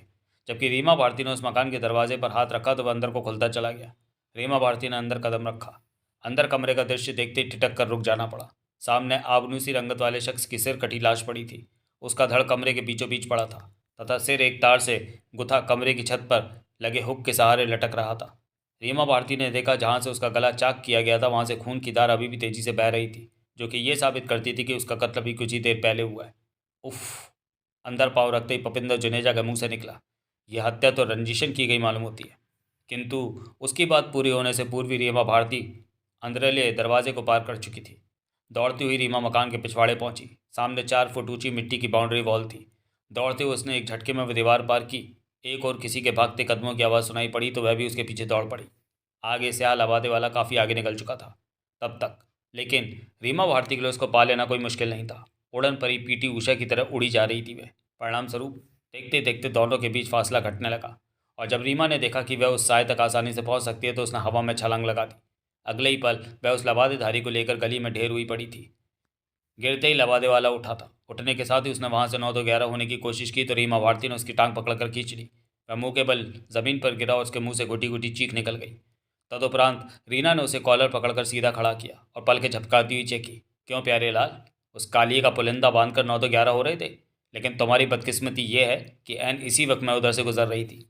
जबकि रीमा भारती ने उस मकान के दरवाजे पर हाथ रखा तो वह अंदर को खुलता चला गया। रीमा भारती ने अंदर कदम रखा। अंदर कमरे का दृश्य देखते ही ठिठक कर रुक जाना पड़ा। सामने आबनूसी रंगत वाले शख्स की सिर कटी लाश पड़ी थी। उसका धड़ कमरे के बीचों बीच पड़ा था तथा सिर एक तार से गुथा कमरे की छत पर लगे हुक के सहारे लटक रहा था। रीमा भारती ने देखा जहां से उसका गला चाक किया गया था वहां से खून की धार अभी भी तेजी से बह रही थी, जो कि ये साबित करती थी कि उसका कत्ल भी कुछ ही देर पहले हुआ है। उफ! अंदर पाँव रखते ही पपिंदर जुनेजा के मुंह से निकला, यह हत्या तो रंजिशन की गई मालूम होती है। किंतु उसकी बात पूरी होने से पूर्व ही रीमा भारती अंदरले दरवाजे को पार कर चुकी थी। दौड़ती हुई रीमा मकान के पिछवाड़े पहुंची। सामने 4 फुट ऊंची मिट्टी की बाउंड्री वॉल थी। दौड़ते हुए उसने एक झटके में वह दीवार पार की। एक और किसी के भागते कदमों की आवाज़ सुनाई पड़ी तो वह भी उसके पीछे दौड़ पड़ी। आगे से आबादे वाला काफ़ी आगे निकल चुका था तब तक, लेकिन रीमा भारती के लिए उसको पा लेना कोई मुश्किल नहीं था। उड़न परी पीटी उषा की तरह उड़ी जा रही थी वह। परिणाम स्वरूप देखते देखते दोनों के बीच फासला घटने लगा और जब रीमा ने देखा कि वह उस साय तक आसानी से पहुंच सकती है तो उसने हवा में छलांग लगा दी। अगले ही पल वह उस लबादेधारी को लेकर गली में ढेर हुई पड़ी थी। गिरते ही लबादे वाला उठा था। उठने के साथ ही उसने वहां से 9-11 होने की कोशिश की तो रीमा भारती ने उसकी टांग पकड़कर खींच ली। वह मुंह के बल जमीन पर गिरा और उसके मुंह से घुटी घुटी चीख निकल गई। तदुपरांत रीना ने उसे कॉलर पकड़कर सीधा खड़ा किया और पल के झपकाती हुई चेकी। क्यों प्यारे लाल, उस कालिए का पुलिंदा बांधकर 9-11 हो रहे थे? लेकिन तुम्हारी बदकिस्मती ये है कि ऐन इसी वक्त मैं उधर से गुजर रही थी।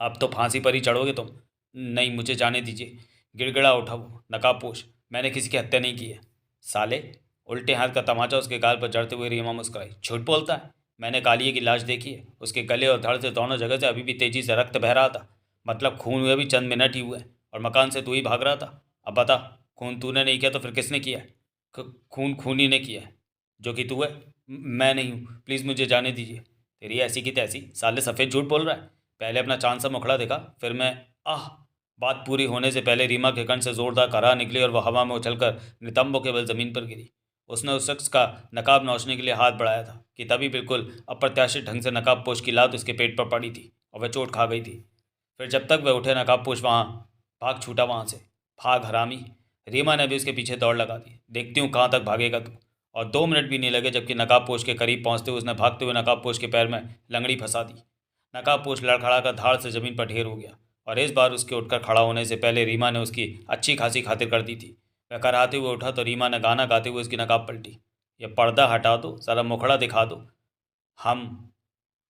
अब तो फांसी पर ही चढ़ोगे तुम। नहीं, मुझे जाने दीजिए। गिड़गिड़ा उठा वो नकाबपोश। मैंने किसी की हत्या नहीं की है। साले! उल्टे हाथ का तमाचा उसके गाल पर जड़ते हुए रीमा मुस्कुराई। झूठ बोलता है। मैंने कालिए की लाश देखी है। उसके गले और धड़ से दोनों जगह से अभी भी तेजी से रक्त बह रहा था। मतलब खून हुए भी चंद मिनट ही हुए और मकान से तू ही भाग रहा था। अब बता, खून तूने नहीं किया तो फिर किसने किया है? खून खूनी ने किया है। जो कि तू है। मैं नहीं हूँ। प्लीज़ मुझे जाने दीजिए। तेरी ऐसी की तैसी। साले सफ़ेद झूठ बोल रहा है। पहले अपना चांद सा मुखड़ा देखा, फिर मैं। आह! बात पूरी होने से पहले रीमा के कंठ से जोरदार कराह निकली और वह हवा में उछलकर नितंबों के बल जमीन पर गिरी। उसने उस शख्स का नकाब नोचने के लिए हाथ बढ़ाया था कि तभी बिल्कुल अप्रत्याशित ढंग से नकाबपोश की लात उसके पेट पर पड़ी थी और वह चोट खा गई थी। फिर जब तक वह उठे नकाबपोश वहाँ भाग छूटा वहाँ से। भाग हरामी! रीमा ने भी उसके पीछे दौड़ लगा दी। देखती हूँ कहाँ तक भागेगा तू। और 2 मिनट भी नहीं लगे जबकि नकाबपोश के करीब पहुँचते हुए उसने भागते हुए नकाबपोश के पैर में लंगड़ी फंसा दी। नकाबपोश लड़खड़ा कर धाड़ से ज़मीन पर ढेर हो गया और इस बार उसके उठकर खड़ा होने से पहले रीमा ने उसकी अच्छी खासी खातिर कर दी थी। वह कराहते हुए उठा तो रीमा ने गाना गाते हुए उसकी नकाब पलटी। यह पर्दा हटा दो, ज़रा मुखड़ा दिखा दो। हम।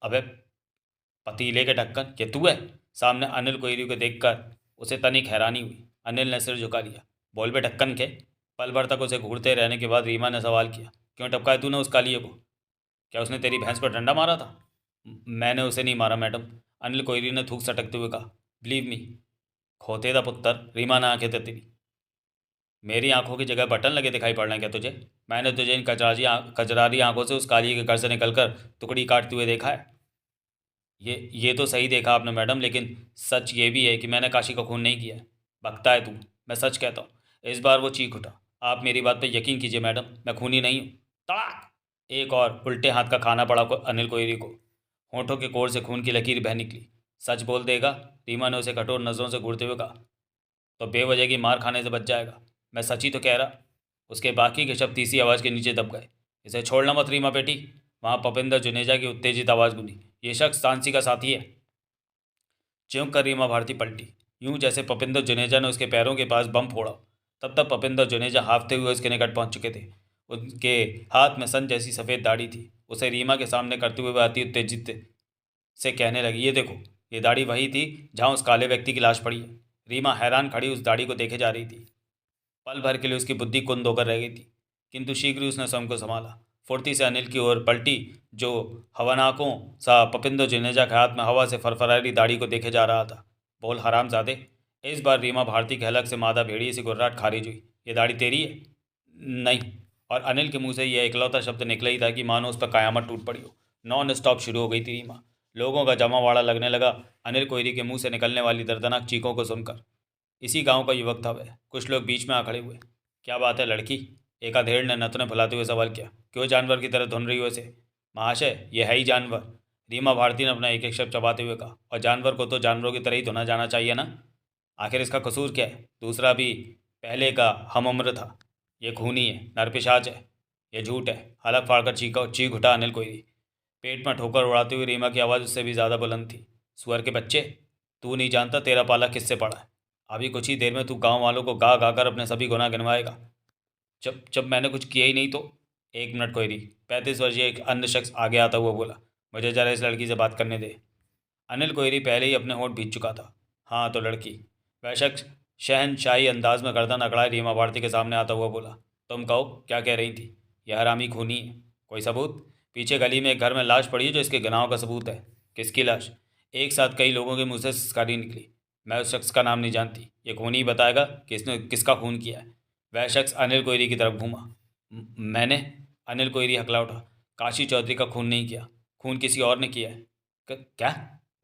अबे पतीले के ढक्कन, ये तू है? सामने अनिल कोयरी को देखकर उसे तनिक हैरानी हुई। अनिल ने सिर झुका लिया। बोल बे ढक्कन के। पल भर तक उसे घूरते रहने के बाद रीमा ने सवाल किया, क्यों टपकाया तूने उस कालिए को? क्या उसने तेरी भैंस पर डंडा मारा था? मैंने उसे नहीं मारा मैडम, अनिल कोयरी ने थूक सटकते हुए कहा। Believe me. खोते दा पुत्र, रीमा ने आंखें तेरी। मेरी आंखों की जगह बटन लगे दिखाई पड़ रहे हैं क्या तुझे? मैंने तुझे इन कजरारी आंखों से उस कालिए के घर से निकलकर टुकड़ी काटते हुए देखा है। ये तो सही देखा आपने मैडम, लेकिन सच ये भी है कि मैंने काशी का खून नहीं किया है। बकता है तू। मैं सच कहता हूँ। इस बार वो चीख उठा। आप मेरी बात पे यकीन कीजिए मैडम, मैं खूनी नहीं हूँ। तड़ाक! एक और उल्टे हाथ का खाना पड़ा अनिल कोहली को। होठों के कोर से खून की लकीर बह निकली। सच बोल देगा? रीमा ने उसे कठोर नज़रों से घूरते हुए कहा। तो बेवजह की मार खाने से बच जाएगा। मैं सच ही तो कह रहा। उसके बाकी के शब्द तीसरी आवाज़ के नीचे दब गए। इसे छोड़ना मत रीमा बेटी। वहाँ पपिंदर जुनेजा की उत्तेजित आवाज़ गूंजी। ये शख्स तानसी का साथी है। ज्यों कर रीमा भारती पलटी, यूं जैसे पपिंदर जुनेजा ने उसके पैरों के पास बम फोड़ा। तब तक पपिंदर जुनेजा हाँफते हुए उसके निकट पहुंच चुके थे। उनके हाथ में सन जैसी सफ़ेद दाढ़ी थी। उसे रीमा के सामने करते हुए वह अति उत्तेजित से कहने लगी, ये देखो, ये दाढ़ी वही थी जहाँ उस काले व्यक्ति की लाश पड़ी है। रीमा हैरान खड़ी उस दाढ़ी को देखे जा रही थी। पल भर के लिए उसकी बुद्धि कुंद होकर रह गई थी, किंतु शीघ्र ही उसने स्वयं को संभाला। फुर्ती से अनिल की ओर पलटी, जो हवनाकों सा पपिंदर जुनेजा के हाथ में हवा से फरफरारी दाढ़ी को देखे जा रहा था। बोल हरामजादे। इस बार रीमा भारती के हलक से मादा भेड़िए से गुर्राहट खारिज हुई। ये दाढ़ी तेरी है? नहीं। और अनिल के मुंह से यह इकलौता शब्द निकला ही था कि मानो उस पर कयामत टूट पड़ी हो। नॉन स्टॉप शुरू हो गई थी रीमा। लोगों का जमावाड़ा लगने लगा अनिल कोहली के मुंह से निकलने वाली दर्दनाक चीखों को सुनकर। इसी गांव का युवक था वह। कुछ लोग बीच में आ खड़े हुए। क्या बात है लड़की? एक अधेड़ ने नथुने फैलाते हुए सवाल किया। क्यों जानवर की तरह धुन रही हो इसे? महाशय, ये है ही जानवर। रीमा भारती ने अपना एक एक शब्द चबाते हुए कहा। और जानवर को तो जानवरों की तरह ही धुना जाना चाहिए ना। आखिर इसका कसूर क्या है? दूसरा भी पहले का हम उम्र था। ये खूनी है, नरपिशाच है। ये झूठ है। हलक फाड़कर चीख उठा अनिल कोहली। पेट में ठोकर उड़ाते हुए रीमा की आवाज़ उससे भी ज़्यादा बुलंद थी। सुअर के बच्चे, तू नहीं जानता तेरा पाला किससे पड़ा है। अभी कुछ ही देर में तू गांव वालों को गा गा कर अपने सभी गुनाह गिनवाएगा। जब जब मैंने कुछ किया ही नहीं तो? 1 मिनट कोयरी। 35 वर्षीय एक अन्य शख्स आगे आता हुआ बोला। मुझे जरा इस लड़की से बात करने दे। अनिल कोहली पहले ही अपने होंठ भींच चुका था। हाँ तो लड़की? वह शख्स शहनशाही अंदाज में गर्दन अकड़ाए रीमा भारती के सामने आता हुआ बोला। तुम कहो, क्या कह रही थी? यह हरामी खूनी है। कोई सबूत? पीछे गली में एक घर में लाश पड़ी है जो इसके गुनाहों का सबूत है। किसकी लाश? एक साथ कई लोगों के मुंह से सिसकारी निकली। मैं उस शख्स का नाम नहीं जानती। ये खूनी ही बताएगा कि इसने किसका खून किया है। वह शख्स अनिल कोहली की तरफ घूमा। मैंने? अनिल कोहली हकला उठा। काशी चौधरी का खून नहीं किया। खून किसी और ने किया है। क्या?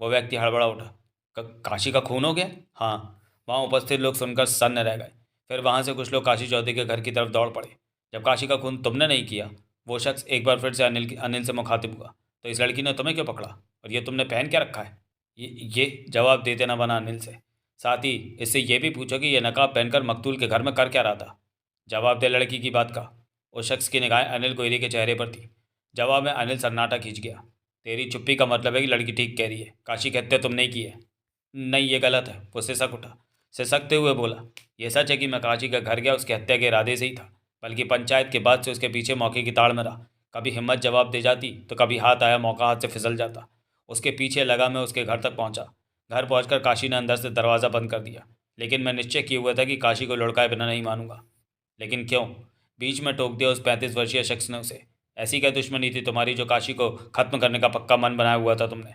वो व्यक्ति हड़बड़ा उठा। काशी का खून हो गया? हाँ। वहाँ उपस्थित लोग सुनकर सन्न रह गए। फिर वहाँ से कुछ लोग काशी चौधरी के घर की तरफ दौड़ पड़े। जब काशी का खून तुमने नहीं किया, वो शख्स एक बार फिर से अनिल से मुखातिब हुआ, तो इस लड़की ने तुम्हें क्यों पकड़ा? और ये तुमने पहन क्या रखा है? ये जवाब देते ना बना अनिल से। साथ ही इससे ये भी पूछो कि यह नकाब पहनकर मकतूल के घर में कर क्या रहा था। जवाब दे लड़की की बात का। उस शख्स की निगाहें अनिल कोहली के चेहरे पर थी। जवाब में अनिल सन्नाटा खींच गया। तेरी चुप्पी का मतलब है कि लड़की ठीक कह रही है। काशी की हत्या तुमने ही की है। नहीं, ये गलत है। वो सिसक उठा। सिसकते हुए बोला, यह सच है कि मैं काशी का घर गया उसकी हत्या के इरादे से ही था, बल्कि पंचायत के बाद से उसके पीछे मौके की ताड़ में रहा। कभी हिम्मत जवाब दे जाती तो कभी हाथ आया मौका हाथ से फिसल जाता। उसके पीछे लगा मैं उसके घर तक पहुंचा। घर पहुंचकर काशी ने अंदर से दरवाज़ा बंद कर दिया, लेकिन मैं निश्चय किए हुआ था कि काशी को लुढ़काए बिना नहीं मानूंगा। लेकिन क्यों? बीच में टोक दिया उस 35 वर्षीय शख्स ने उसे। ऐसी क्या दुश्मनी थी तुम्हारी जो काशी को खत्म करने का पक्का मन बनाया हुआ था तुमने?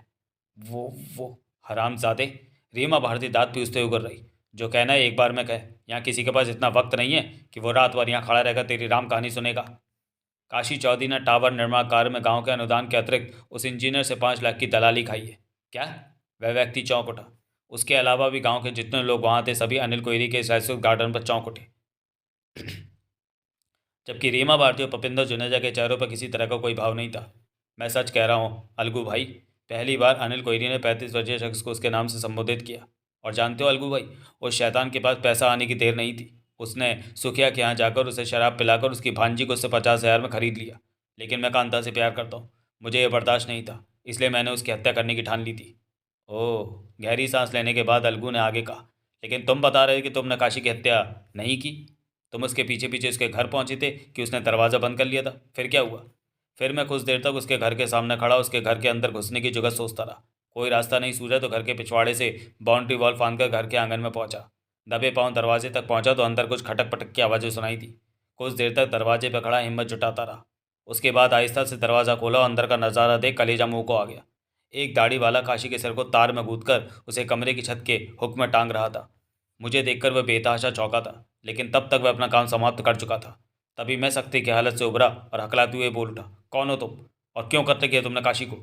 वो हरामजादे। रीमा भारती दांत पीसते हुए रही। जो कहना है एक बार में कह। यहाँ किसी के पास इतना वक्त नहीं है कि वो रात भर यहाँ खड़ा रहकर तेरी राम कहानी सुनेगा। काशी चौधरी ने टावर निर्माण कार्य में गांव के अनुदान के अतिरिक्त उस इंजीनियर से 5 लाख की दलाली खाई है। क्या? वह व्यक्ति चौंक उठा। उसके अलावा भी गांव के जितने लोग वहां थे सभी अनिल कोहली के इस ऐसे गार्डन पर चौंक उठे। जबकि रीमा भारती और पपिंदर जुनेजा के चेहरों पर किसी तरह का कोई भाव नहीं था। मैं सच कह रहा हूँ अलगू भाई। पहली बार अनिल कोहली ने 35 वर्षीय शख्स को उसके नाम से संबोधित किया। और जानते हो अलगू भाई, उस शैतान के पास पैसा आने की देर नहीं थी। उसने सुखिया के यहाँ जाकर उसे शराब पिलाकर उसकी भांजी को उससे 50,000 में खरीद लिया। लेकिन मैं कांता से प्यार करता हूँ। मुझे यह बर्दाश्त नहीं था, इसलिए मैंने उसकी हत्या करने की ठान ली थी। ओह। गहरी सांस लेने के बाद अलगू ने आगे कहा, लेकिन तुम बता रहे कि तुमने काशी की हत्या नहीं की। तुम उसके पीछे पीछे उसके घर पहुंचे थे कि उसने दरवाज़ा बंद कर लिया था? फिर क्या हुआ? फिर मैं कुछ देर तक उसके घर के सामने खड़ा उसके घर के अंदर घुसने की जुगत सोचता रहा। कोई रास्ता नहीं सूझा तो घर के पिछवाड़े से बाउंड्री वॉल फांद कर घर के आंगन में पहुंचा। दबे पांव दरवाजे तक पहुंचा तो अंदर कुछ खटक पटक की आवाज़ें सुनाई थी। कुछ देर तक दरवाजे पर खड़ा हिम्मत जुटाता रहा। उसके बाद आहिस्ता से दरवाज़ा खोला और अंदर का नज़ारा देख कलेजा मुंह को आ गया। एक दाढ़ी वाला काशी के सिर को तार में गूंथ कर उसे कमरे की छत के हुक में टांग रहा था। मुझे देखकर वह बेतहाशा चौंका था, लेकिन तब तक वह अपना काम समाप्त कर चुका था। तभी मैं सख्ती की हालत से उभरा और हकलाते हुए बोल उठा, कौन हो तुम और क्यों कत्ल किया तुमने काशी को?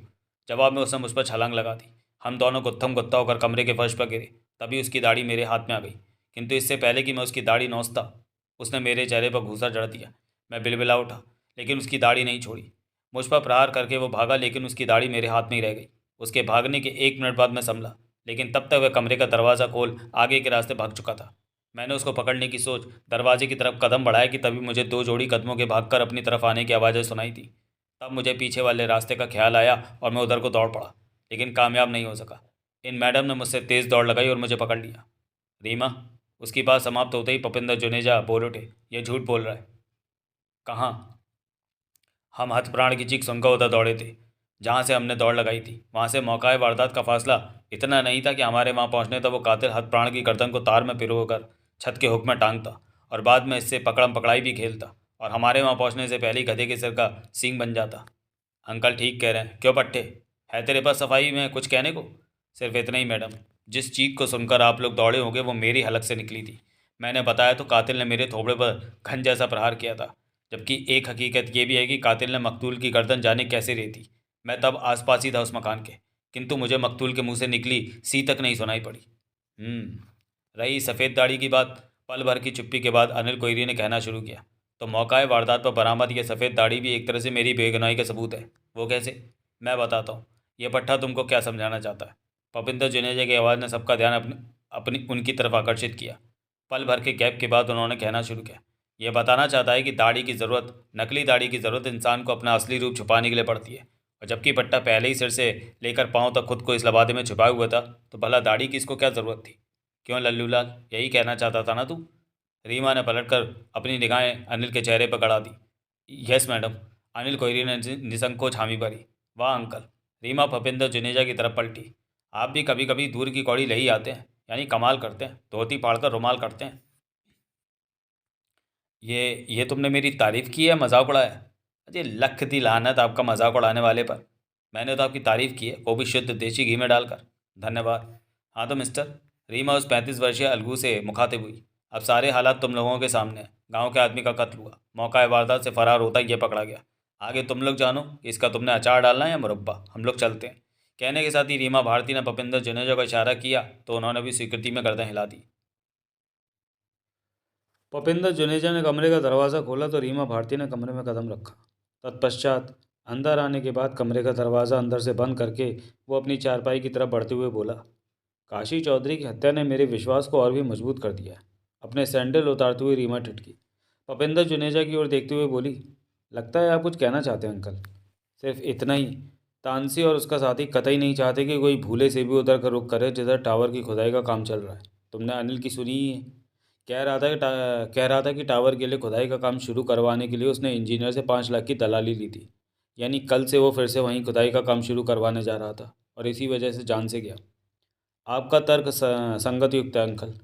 जवाब में उसने मुझ पर छलांग लगा दी। हम दोनों गुत्थम गुत्था होकर कमरे के फर्श पर गिरे। तभी उसकी दाढ़ी मेरे हाथ में आ गई, किंतु इससे पहले कि मैं उसकी दाढ़ी नोचता, उसने मेरे चेहरे पर घूंसा जड़ दिया। मैं बिलबिला उठा, लेकिन उसकी दाढ़ी नहीं छोड़ी। मुझ पर प्रहार करके वो भागा, लेकिन उसकी दाढ़ी मेरे हाथ में ही रह गई। उसके भागने के 1 मिनट बाद मैं संभला, लेकिन तब तक वह कमरे का दरवाज़ा खोल आगे के रास्ते भाग चुका था। मैंने उसको पकड़ने की सोच दरवाजे की तरफ कदम बढ़ाया कि तभी मुझे 2 जोड़ी कदमों के भागकर अपनी तरफ आने की आवाज़ें सुनाई थी। तब मुझे पीछे वाले रास्ते का ख्याल आया और मैं उधर को दौड़ पड़ा, लेकिन कामयाब नहीं हो सका। इन मैडम ने मुझसे तेज़ दौड़ लगाई और मुझे पकड़ लिया। रीमा, उसकी बात समाप्त होते ही भूपेंद्र जुनेजा बोल उठे, ये झूठ बोल रहा है। कहाँ? हम हथप्राण की चीख सुनकर उधर दौड़े थे जहाँ से हमने दौड़ लगाई थी। वहाँ से मौका वारदात का फासला इतना नहीं था कि हमारे वहाँ पहुँचने तक वो कातिल हथप्राण की गर्दन को तार में पिरोकर छत के हुक में टांगता और बाद में इससे पकड़म पकड़ाई भी खेलता, और हमारे वहाँ पहुँचने से पहले ही गधे के सिर का सींग बन जाता। अंकल ठीक कह रहे हैं। क्यों पट्टे, है तेरे पास सफाई में कुछ कहने को? सिर्फ इतना ही मैडम, जिस चीख को सुनकर आप लोग दौड़े होंगे वो मेरी हलक से निकली थी। मैंने बताया तो कातिल ने मेरे थोबड़े पर घन जैसा प्रहार किया था, जबकि एक हकीकत ये भी है कि कातिल ने मकतूल की गर्दन जाने कैसे रही थी। मैं तब आसपास ही था उस मकान के, किंतु मुझे मकतूल के मुंह से निकली सी तक नहीं सुनाई पड़ी। रही सफ़ेद दाढ़ी की बात। पल भर की चुप्पी के बाद अनिल कोयरी ने कहना शुरू किया, तो मौकाए वारदात पर बरामद ये सफ़ेद दाढ़ी भी एक तरह से मेरी बेगुनाही का सबूत है। वो कैसे? मैं बताता हूँ। यह पट्टा तुमको क्या समझाना चाहता है? भूपेंद्र जुनेजा की आवाज़ ने सबका ध्यान अपनी अपनी उनकी तरफ आकर्षित किया। पल भर के गैप के बाद उन्होंने कहना शुरू किया, यह बताना चाहता है कि दाढ़ी की ज़रूरत, नकली दाढ़ी की ज़रूरत इंसान को अपना असली रूप छुपाने के लिए पड़ती है, और जबकि पट्टा पहले ही सिर से लेकर पाँव तक खुद को इस लबादे में छुपाए हुआ था, तो भला दाढ़ी की इसको क्या ज़रूरत थी? क्यों लल्लूलाल, यही कहना चाहता था ना तू? रीमा ने पलटकर अपनी निगाहें अनिल के चेहरे पर गड़ा दी। यस मैडम, अनिल कोयरी ने निसंकोच हामी भरी। वाह अंकल। रीमा भूपेंद्र जुनेजा की तरफ पलटी। आप भी कभी कभी दूर की कौड़ी ले ही आते हैं, यानी कमाल करते हैं, धोती फाड़कर रुमाल करते हैं। ये तुमने मेरी तारीफ़ की है, मजाक उड़ाया? अजय लख दी लानत आपका मजाक उड़ाने वाले पर। मैंने तो आपकी तारीफ़ की है, वो भी शुद्ध देसी घी में डालकर। धन्यवाद। हाँ तो मिस्टर, रीमा उस 35 वर्षीय अलगू से मुखातिब हुई, अब सारे हालात तुम लोगों के सामने हैं। गांव के आदमी का कत्ल हुआ, मौका वारदात से फरार होता ही ये पकड़ा गया। आगे तुम लोग जानो कि इसका तुमने अचार डालना है या मुरब्बा। हम लोग चलते हैं। कहने के साथ ही रीमा भारती ने भूपेंद्र जुनेजा को इशारा किया तो उन्होंने भी स्वीकृति में गर्दन हिला दी। भूपेंद्र जुनेजा ने कमरे का दरवाज़ा खोला तो रीमा भारती ने कमरे में कदम रखा। तत्पश्चात अंदर आने के बाद कमरे का दरवाज़ा अंदर से बंद करके वो अपनी चारपाई की तरफ बढ़ते हुए बोला, काशी चौधरी की हत्या ने मेरे विश्वास को और भी मजबूत कर दिया है। अपने सैंडल उतारते हुए रीमा ठिठकी। भूपेंद्र जुनेजा की ओर देखते हुए बोली, लगता है आप कुछ कहना चाहते हैं अंकल। सिर्फ इतना ही। तानसी और उसका साथी कतई नहीं चाहते कि कोई भूले से भी उधर का रुख करे जिधर टावर की खुदाई का काम चल रहा है। तुमने अनिल की सुनी ही है। कह रहा था कि टावर के लिए खुदाई का काम शुरू करवाने के लिए उसने इंजीनियर से 5 लाख की दलाली ली थी। यानी कल से वो फिर से वहीं खुदाई का काम शुरू करवाने जा रहा था और इसी वजह से जान से गया। आपका तर्क संगत युक्त है अंकल।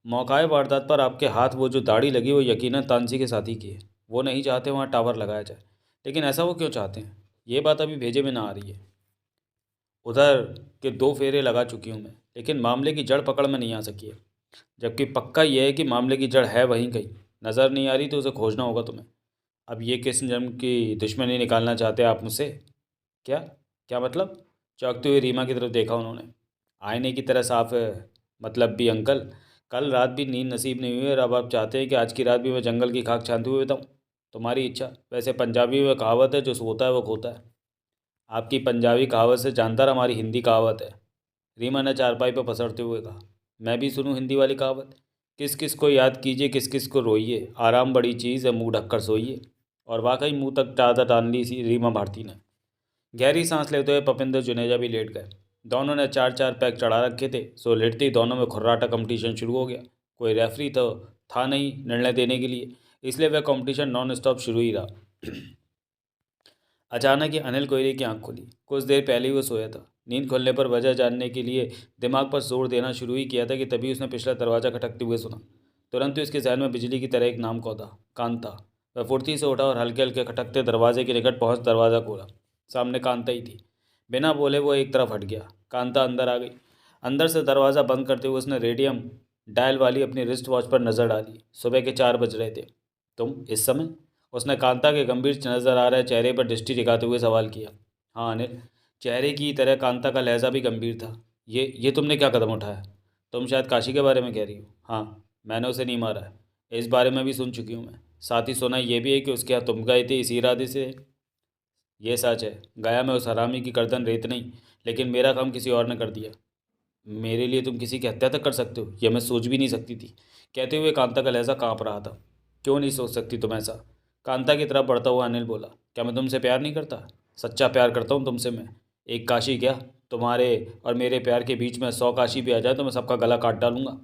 मौकाए वारदात पर आपके हाथ वो जो दाढ़ी लगी वो यकीनन तानसी के साथी की है। वो नहीं चाहते वहाँ टावर लगाया जाए, लेकिन ऐसा वो क्यों चाहते हैं, ये बात अभी भेजे में ना आ रही है। उधर के 2 फेरे लगा चुकी हूँ मैं, लेकिन मामले की जड़ पकड़ में नहीं आ सकी है। जबकि पक्का यह है कि मामले की जड़ है वहीं कहीं। नज़र नहीं आ रही तो उसे खोजना होगा तुम्हें। अब ये किस जन्म की दुश्मनी निकालना चाहते हैं आप मुझसे? क्या? क्या मतलब? चौंकते हुए रीमा की तरफ देखा उन्होंने। आईने की तरह साफ है। मतलब भी अंकल, कल रात भी नींद नसीब नहीं हुई और अब आप चाहते हैं कि आज की रात भी मैं जंगल की खाक छानते हुए बताऊँ? तुम्हारी इच्छा। वैसे पंजाबी में कहावत है, जो सोता है वो खोता है। आपकी पंजाबी कहावत से जानदार हमारी हिंदी कहावत है। रीमा ने चारपाई पर पसरते हुए कहा, मैं भी सुनूं हिंदी वाली कहावत? किस किस को याद कीजिए, किस किस को रोइए, आराम बड़ी चीज़ है, मुंह ढककर सोइए। और वाकई मुंह तक चादर टान ली सी रीमा भारती ने। गहरी सांस लेते हुए भूपेंद्र जुनेजा भी लेट गए। दोनों ने 4-4 पैक चढ़ा रखे थे, सो लेटते ही दोनों में खुर्राटा कंपटीशन शुरू हो गया। कोई रेफरी तो था नहीं निर्णय देने के लिए, इसलिए वह कंपटीशन नॉन स्टॉप शुरू ही रहा। अचानक ही अनिल कोयरे की आंख खुली। कुछ देर पहले ही वो सोया था। नींद खुलने पर वजह जानने के लिए दिमाग पर जोर देना शुरू ही किया था कि तभी उसने पिछला दरवाज़ा खटकते हुए सुना। तुरंत ही उसके जहन में बिजली की तरह एक नाम कौधा, कांता। वह फुर्ती से उठा और हल्के हल्के खटकते दरवाजे के निकट पहुंच दरवाज़ा खोला। सामने कांता ही थी। बिना बोले वो एक तरफ हट गया। कांता अंदर आ गई। अंदर से दरवाज़ा बंद करते हुए उसने रेडियम डायल वाली अपनी रिस्ट वॉच पर नज़र डाली। सुबह के 4 बज रहे थे। तुम इस समय? उसने कांता के गंभीर नज़र आ रहे चेहरे पर दृष्टि टिकाते हुए सवाल किया। हाँ अनिल, चेहरे की तरह कांता का लहजा भी गंभीर था। ये तुमने क्या कदम उठाया? तुम शायद काशी के बारे में कह रही हो। हाँ, मैंने उसे नहीं मारा है, इस बारे में भी सुन चुकी हूँ मैं। साथ ही सुना ये भी है कि उसके यहाँ तुम गए थे इसी इरादे से। ये सच है, गया मैं उस हरामी की गर्दन रेत नहीं, लेकिन मेरा काम किसी और ने कर दिया। मेरे लिए तुम किसी की हत्या तक कर सकते हो, यह मैं सोच भी नहीं सकती थी। कहते हुए कांता का लहजा कांप रहा था। क्यों नहीं सोच सकती तुम ऐसा? कांता की तरफ बढ़ता हुआ अनिल बोला। क्या मैं तुमसे प्यार नहीं करता? सच्चा प्यार करता हूँ तुमसे मैं। एक काशी क्या, तुम्हारे और मेरे प्यार के बीच में 100 काशी भी आ जाए तो मैं सबका गला काट डालूंगा।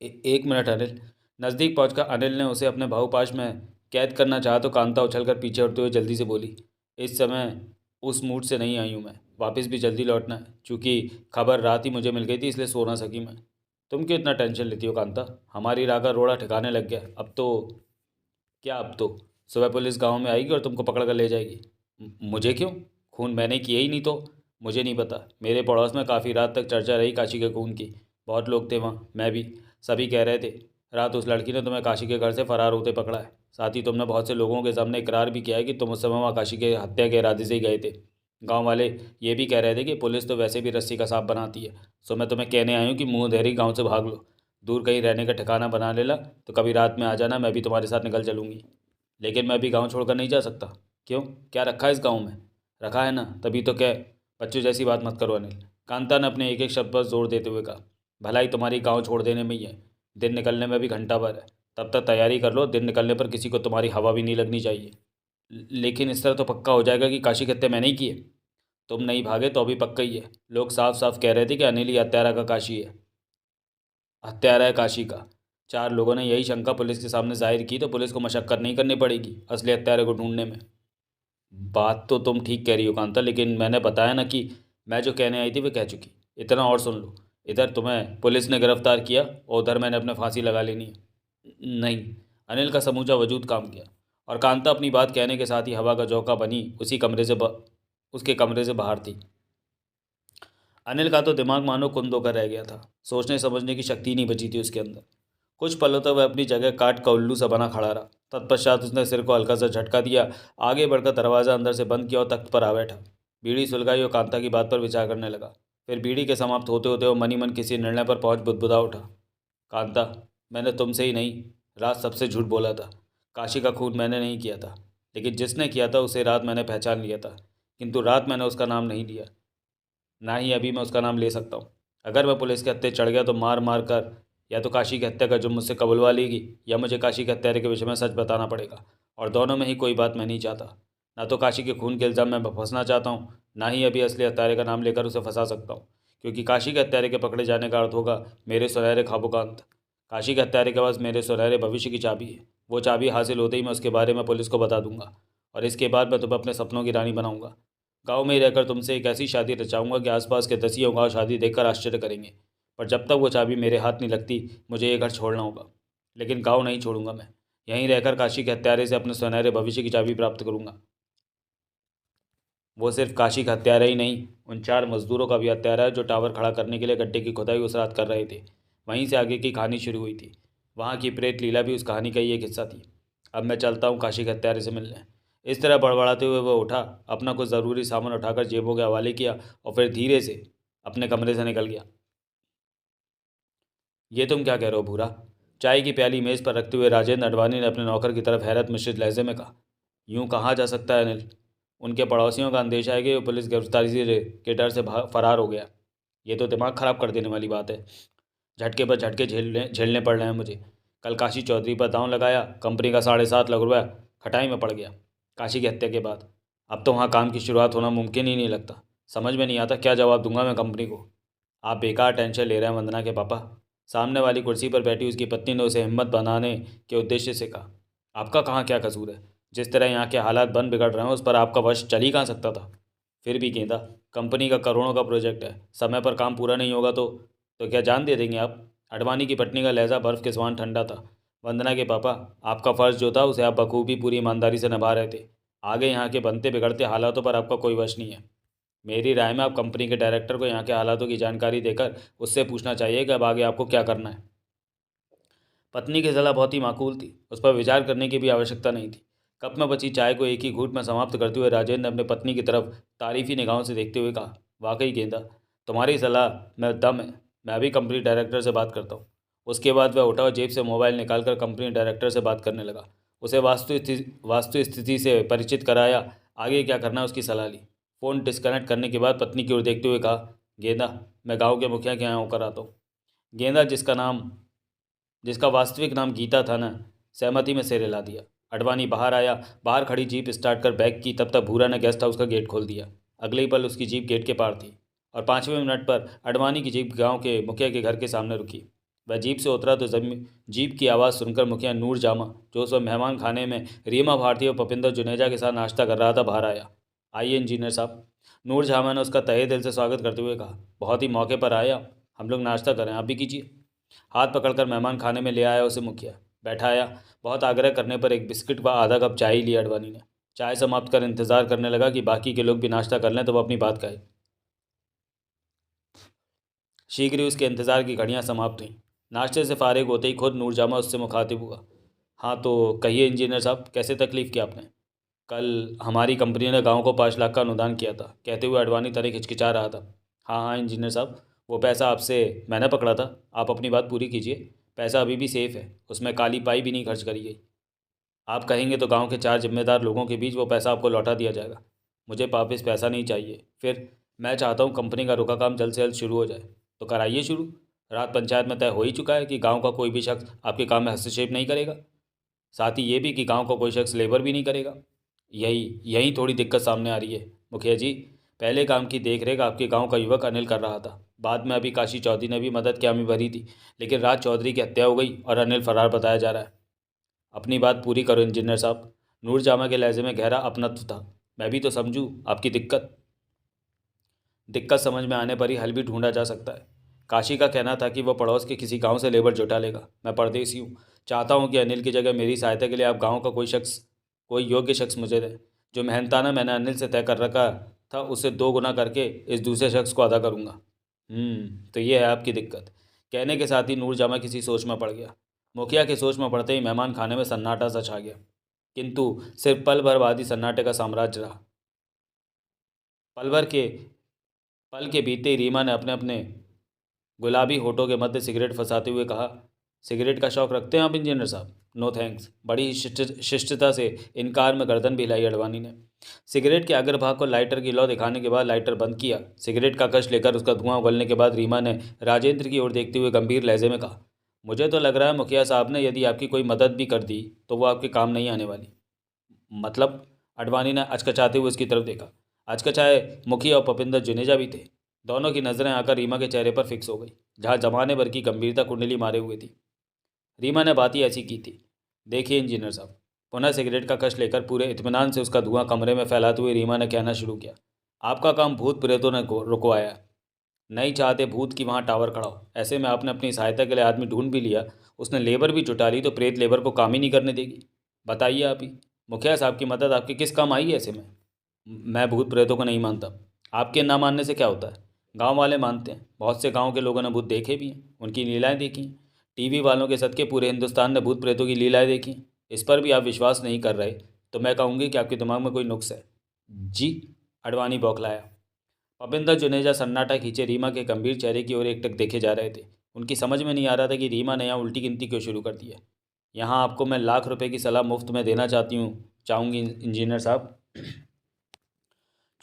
एक मिनट अनिल। नज़दीक पहुंचकर अनिल ने उसे अपने बाहुपाश में कैद करना चाहा तो कांता उछलकर पीछे हटते हुए जल्दी से बोली। इस समय उस मूड से नहीं आई हूँ मैं, वापस भी जल्दी लौटना है। चूँकि खबर रात ही मुझे मिल गई थी इसलिए सो ना सकी मैं। तुम क्यों इतना टेंशन लेती हो कांता? हमारी राह का रोड़ा ठिकाने लग गया अब तो। क्या अब तो? सुबह पुलिस गांव में आएगी और तुमको पकड़ कर ले जाएगी। मुझे क्यों? खून मैंने किया ही नहीं तो? मुझे नहीं पता, मेरे पड़ोस में काफ़ी रात तक चर्चा रही काशी के खून की। बहुत लोग थे वहाँ, मैं भी। सभी कह रहे थे रात उस लड़की ने तुम्हें काशी के घर से फरार होते पकड़ा है। साथ ही तुमने बहुत से लोगों के सामने इकरार भी किया है कि तुम उस समय वहाँ काशी के हत्या के इरादे से ही गए थे। गांव वाले ये भी कह रहे थे कि पुलिस तो वैसे भी रस्सी का सांप बनाती है। सो मैं तुम्हें कहने आई हूँ कि मुँह देरी गाँव से भाग लो। दूर कहीं रहने का ठिकाना बना लेना, तो कभी रात में आ जाना, मैं भी तुम्हारे साथ निकल चलूँगी। लेकिन मैं भी गांव छोड़कर नहीं जा सकता। क्यों? क्या रखा है इस गांव में? रखा है ना, तभी तो क्या। बच्चों जैसी बात मत करो अनिल। कांता ने अपने एक एक शब्द पर जोर देते हुए कहा। भलाई तुम्हारी गांव छोड़ देने में ही है, दिन निकलने में भी घंटा भर है। तब तक तैयारी कर लो, दिन निकलने पर किसी को तुम्हारी हवा भी नहीं लगनी चाहिए। लेकिन इस तरह तो पक्का हो जाएगा कि काशी के हत्या मैंने ही की है। तुम नहीं भागे तो अभी पक्का ही है। लोग साफ साफ कह रहे थे कि अनिल ही हत्यारा का काशी है, हत्यारा है काशी का। 4 लोगों ने यही शंका पुलिस के सामने जाहिर की तो पुलिस को मशक्कत नहीं करनी पड़ेगी असली हत्यारे को ढूंढने में। बात तो तुम ठीक कह रही हो कांता, लेकिन मैंने बताया ना कि मैं जो कहने आई थी वह कह चुकी। इतना और सुन लो, इधर तुम्हें पुलिस ने गिरफ्तार किया और उधर मैंने अपने फांसी लगा लेनी है। नहीं। अनिल का समूचा वजूद काम किया और कांता अपनी बात कहने के साथ ही हवा का झोंका बनी उसके कमरे से बाहर थी। अनिल का तो दिमाग मानो कुंद होकर रह गया था। सोचने समझने की शक्ति नहीं बची थी उसके अंदर। कुछ पलों तक वह अपनी जगह काट का उल्लू सा बना खड़ा रहा। तत्पश्चात उसने सिर को हल्का सा झटका दिया, आगे बढ़कर दरवाज़ा अंदर से बंद किया और तख्त पर आ बैठा। बीड़ी सुलगाई और कांता की बात पर विचार करने लगा। फिर बीड़ी के समाप्त होते होते वो मनी मन किसी निर्णय पर पहुंच बुदबुदा उठा। कांता, मैंने तुमसे ही नहीं, रात सबसे झूठ बोला था। काशी का खून मैंने नहीं किया था, लेकिन जिसने किया था उसे रात मैंने पहचान लिया था। किंतु रात मैंने उसका नाम नहीं लिया, ना ही अभी मैं उसका नाम ले सकता हूँ। अगर मैं पुलिस के हत्थे चढ़ गया तो मार मार कर या तो काशी की हत्या का जुर्म मुझसे कबुलवा लेगी, या मुझे काशी के हत्यारे के विषय में सच बताना पड़ेगा। और दोनों में ही कोई बात मैं नहीं चाहता। ना तो काशी के खून के इल्ज़ाम में फंसना चाहता हूँ, ना ही अभी असली हत्यारे का नाम लेकर उसे फंसा सकता हूँ। क्योंकि काशी के हत्यारे के पकड़े जाने का अर्थ होगा मेरे सुनहरे ख्वाबों का अंत। काशी के हत्यारे के पास मेरे सुनहरे भविष्य की चाबी है। वो चाबी हासिल होते ही मैं उसके बारे में पुलिस को बता दूंगा, और इसके बाद मैं तुम्हें अपने सपनों की रानी बनाऊंगा। गांव में ही रहकर तुमसे एक ऐसी शादी रचाऊंगा कि आसपास के दसियों गांव शादी देखकर आश्चर्य करेंगे। पर जब तक वो चाबी मेरे हाथ नहीं लगती मुझे ये घर छोड़ना होगा। लेकिन गांव नहीं छोड़ूंगा मैं। यहीं रहकर काशी के हत्यारे से अपने सुनहरे भविष्य की चाबी प्राप्त करूंगा। वो सिर्फ काशी का हत्यारा ही नहीं, उन 4 मजदूरों का भी हत्यारा है जो टावर खड़ा करने के लिए गड्ढे की खुदाई उस रात कर रहे थे। वहीं से आगे की कहानी शुरू हुई थी। वहाँ की प्रेत लीला भी उस कहानी का ही एक हिस्सा थी। अब मैं चलता हूँ काशी के हत्यारे से मिलने। इस तरह बड़बड़ाते हुए वह उठा, अपना कुछ ज़रूरी सामान उठाकर जेबों के हवाले किया और फिर धीरे से अपने कमरे से निकल गया। ये तुम क्या कह रहे हो भूरा? चाय की प्याली मेज़ पर रखते हुए राजेंद्र अडवाणी ने अपने नौकर की तरफ हैरत मिश्रित लहजे में कहा। यूं कहाँ जा सकता है अनिल? उनके पड़ोसियों का अंदेशा है कि वो पुलिस गिरफ्तारी के डर से फरार हो गया। ये तो दिमाग ख़राब कर देने वाली बात है। झटके पर झटके झेलने झेलने पड़ रहे हैं मुझे। कल काशी चौधरी पर दांव लगाया, कंपनी का 7.5 लाख रुपया खटाई में पड़ गया काशी की हत्या के बाद। अब तो वहाँ काम की शुरुआत होना मुमकिन ही नहीं लगता। समझ में नहीं आता क्या जवाब दूंगा मैं कंपनी को। आप बेकार टेंशन ले रहे हैं वंदना के पापा। सामने वाली कुर्सी पर बैठी उसकी पत्नी ने उसे हिम्मत बनाने के उद्देश्य से कहा। आपका कहाँ क्या कसूर है? जिस तरह यहाँ के हालात बन बिगड़ रहे हैं उस पर आपका वश चल ही कहाँ सकता था। फिर भी गेंदा, कंपनी का करोड़ों का प्रोजेक्ट है, समय पर काम पूरा नहीं होगा तो क्या जान दे देंगे आप? अडवाणी की पत्नी का लहजा बर्फ़ के समान ठंडा था। वंदना के पापा, आपका फ़र्ज़ जो था उसे आप बखूबी पूरी ईमानदारी से निभा रहे थे। आगे यहाँ के बनते बिगड़ते हालातों पर आपका कोई वश नहीं है। मेरी राय में आप कंपनी के डायरेक्टर को यहाँ के हालातों की जानकारी देकर उससे पूछना चाहिए कि अब आगे आपको क्या करना है। पत्नी की सलाह बहुत ही माकूल थी, उस पर विचार करने की भी आवश्यकता नहीं थी। कप में बची चाय को एक ही घूंट में समाप्त करते हुए राजेंद्र ने अपने पत्नी की तरफ तारीफी निगाहों से देखते हुए कहा, वाकई गेंदा, तुम्हारी सलाह में दम है। मैं अभी कंपनी डायरेक्टर से बात करता हूँ। उसके बाद वह उठा और जेब से मोबाइल निकालकर कंपनी डायरेक्टर से बात करने लगा। उसे वास्तु स्थिति से परिचित कराया, आगे क्या करना है उसकी सलाह ली। फ़ोन डिस्कनेक्ट करने के बाद पत्नी की ओर देखते हुए कहा, गेंदा, मैं गाँव के मुखिया के यहाँ होकर आता हूँ। गेंदा, जिसका वास्तविक नाम गीता था न, सहमति में सिर हिला दिया। अडवाणी बाहर आया। बाहर खड़ी जीप स्टार्ट कर बैक की, तब तक भूरा ने गेस्ट हाउस का गेट खोल दिया। अगले ही पल उसकी जीप गेट के पार थी और 5वें मिनट पर अडवाणी की जीप गांव के मुखिया के घर के सामने रुकी। वह जीप से उतरा तो जीप की आवाज़ सुनकर मुखिया नूर जामा, जो उस वक्त मेहमान खाने में रीमा भारती और पपिंदर जुनेजा के साथ नाश्ता कर रहा था, बाहर आया। आइए इंजीनियर साहब। नूर जामा ने उसका तहे दिल से स्वागत करते हुए कहा, बहुत ही मौके पर आया। हम लोग नाश्ता करें, आप भी कीजिए। हाथ पकड़कर मेहमान खाने में ले आया उसे मुखिया। बैठाया। बहुत आग्रह करने पर एक बिस्किट व आधा कप चाय ही लिया अडवाणी ने। चाय समाप्त कर इंतजार करने लगा कि बाकी के लोग भी नाश्ता कर लें तो वह अपनी बात कहे। शीघ्र ही उसके इंतजार की घड़ियां समाप्त हुईं। नाश्ते से फारिग होते ही खुद नूरजामा उससे मुखातिब हुआ। हाँ तो कहिए इंजीनियर साहब, कैसे तकलीफ़ की आपने? कल हमारी कंपनी ने गांव को 5 लाख का अनुदान किया था, कहते हुए अडवाणी तनिक हिचकिचा रहा था। हाँ हाँ इंजीनियर साहब, वो पैसा आपसे मैंने पकड़ा था। आप अपनी बात पूरी कीजिए। पैसा अभी भी सेफ है, उसमें काली पाई भी नहीं खर्च करी गई। आप कहेंगे तो गांव के 4 जिम्मेदार लोगों के बीच वो पैसा आपको लौटा दिया जाएगा। मुझे वापस पैसा नहीं चाहिए। फिर मैं चाहता हूँ कंपनी का रुका काम जल्द से जल्द शुरू हो जाए। तो कराइए शुरू। रात पंचायत में तय हो ही चुका है कि गांव का कोई भी शख्स आपके काम में हस्तक्षेप नहीं करेगा। साथ ही ये भी कि गांव का कोई शख्स लेबर भी नहीं करेगा। यही यही थोड़ी दिक्कत सामने आ रही है मुखिया जी। पहले काम की देखरेख आपके गांव का युवक अनिल कर रहा था। बाद में अभी काशी चौधरी ने भी मदद की हामी भरी थी, लेकिन राज चौधरी की हत्या हो गई और अनिल फरार बताया जा रहा है। अपनी बात पूरी करो इंजीनियर साहब। नूर जामा के लहजे में गहरा अपनत्व था। मैं भी तो समझूं आपकी दिक्कत। दिक्कत समझ में आने पर ही हल भी ढूंढा जा सकता है। काशी का कहना था कि वह पड़ोस के किसी गांव से लेबर जुटा लेगा। मैं परदेसी हूँ, चाहता हूँ कि अनिल की जगह मेरी सहायता के लिए आप गांव का कोई योग्य शख्स मुझे दें। जो मेहनताना मैंने अनिल से तय कर रखा था, उससे 2 गुना करके इस दूसरे शख्स को अदा करूँगा। तो ये है आपकी दिक्कत। कहने के साथ ही नूर जामा किसी सोच में पड़ गया। मुखिया की सोच में पड़ते ही मेहमान खाने में सन्नाटा सा छा गया, किंतु सिर्फ पल भर बाद ही सन्नाटे का साम्राज्य रहा। पल भर के पल के बीते ही रीमा ने अपने अपने गुलाबी होठों के मध्य सिगरेट फंसाते हुए कहा, सिगरेट का शौक रखते हैं आप इंजीनियर साहब? No thanks. बड़ी ही शिष्टता से इनकार में गर्दन भी हिलाई अडवाणी ने। सिगरेट के अग्रभाग को लाइटर की लौ दिखाने के बाद लाइटर बंद किया। सिगरेट का कश लेकर उसका धुआं उगलने के बाद रीमा ने राजेंद्र की ओर देखते हुए गंभीर लहजे में कहा, मुझे तो लग रहा है मुखिया साहब ने यदि आपकी कोई मदद भी कर दी तो वो आपके काम नहीं आने वाली। मतलब? अडवाणी ने अचकचाते हुए उसकी तरफ देखा। अचकचाए मुखिया और पपिंदर जुनेजा भी थे। दोनों की नज़रें आकर रीमा के चेहरे पर फिक्स हो गई, जहाँ जमाने भर की गंभीरता कुंडली मारे हुए थी। रीमा ने बात ही ऐसी की थी। देखिए इंजीनियर साहब, पुनः सिगरेट का कश लेकर पूरे इत्मीनान से उसका धुआं कमरे में फैलाते हुए रीमा ने कहना शुरू किया, आपका काम भूत प्रेतों ने रुकवाया है। नहीं चाहते भूत की वहाँ टावर खड़ा हो। ऐसे में आपने अपनी सहायता के लिए आदमी ढूंढ भी लिया, उसने लेबर भी जुटा ली, तो प्रेत लेबर को काम ही नहीं करने देगी। बताइए आप ही, मुखिया साहब की मदद आपके किस काम आई है ऐसे में? मैं भूत प्रेतों को नहीं मानता। आपके ना मानने से क्या होता है? गांव वाले मानते हैं। बहुत से गांव के लोगों ने भूत देखे भी हैं, उनकी लीलाएं देखी हैं। टीवी वालों के सदके पूरे हिंदुस्तान ने भूत प्रेतों की लीलाएं देखी। इस पर भी आप विश्वास नहीं कर रहे तो मैं कहूँगी कि आपके दिमाग में कोई नुक्स है। जी? अडवाणी बौखलाया। भूपेंद्र जुनेजा सन्नाटा खींचे रीमा के गंभीर चेहरे की ओर एकटक देखे जा रहे थे। उनकी समझ में नहीं आ रहा था कि रीमा ने यहाँ उल्टी गिनती क्यों शुरू कर दी है। यहाँ आपको मैं ₹1,00,000 की सलाह मुफ्त में देना चाहूँगी इंजीनियर साहब।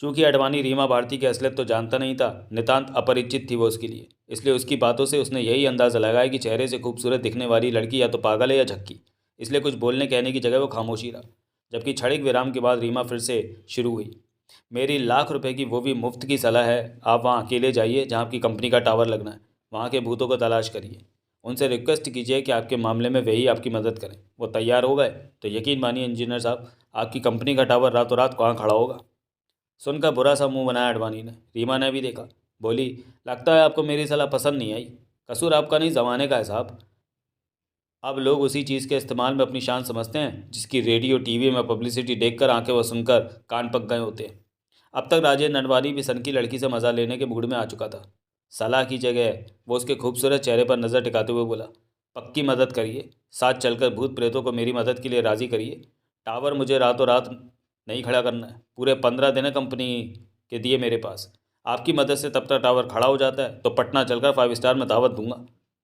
चूँकि अडवाणी रीमा भारती की असलियत तो जानता नहीं था, नितांत अपरिचित थी वो उसके लिए, इसलिए उसकी बातों से उसने यही अंदाज़ा लगाया कि चेहरे से खूबसूरत दिखने वाली लड़की या तो पागल है या झक्की। इसलिए कुछ बोलने कहने की जगह वो खामोशी रहा। जबकि क्षणिक विराम के बाद रीमा फिर से शुरू हुई, मेरी ₹1,00,000 की वो भी मुफ्त की सलाह है। आप वहाँ अकेले जाइए जहाँ आपकी कंपनी का टावर लगना है। वहाँ के भूतों को तलाश करिए। उनसे रिक्वेस्ट कीजिए कि आपके मामले में वही आपकी मदद करें। वो तैयार हो गए तो यकीन मानिए इंजीनियर साहब, आपकी कंपनी का टावर रातों रात कहाँ खड़ा होगा। सुनकर बुरा सा मुंह बनाया अडवाणी ने। रीमा ने भी देखा। बोली, लगता है आपको मेरी सलाह पसंद नहीं आई। कसूर आपका नहीं, ज़माने का है साहब। अब लोग उसी चीज़ के इस्तेमाल में अपनी शान समझते हैं जिसकी रेडियो टीवी में पब्लिसिटी देखकर आंखें व सुनकर कान पक गए होते हैं। अब तक राजेंद्र नटवारी भी सन की लड़की से मज़ा लेने के मूड में आ चुका था। सलाह की जगह वो उसके खूबसूरत चेहरे पर नज़र टिकाते हुए बोला, पक्की मदद करिए, साथ चलकर भूत प्रेतों को मेरी मदद के लिए राज़ी करिए। टावर मुझे रातों रात नहीं खड़ा करना है, पूरे 15 दिन है कंपनी के दिए मेरे पास। आपकी मदद से तब तक टावर खड़ा हो जाता है तो पटना चलकर 5 स्टार में दावत दूंगा।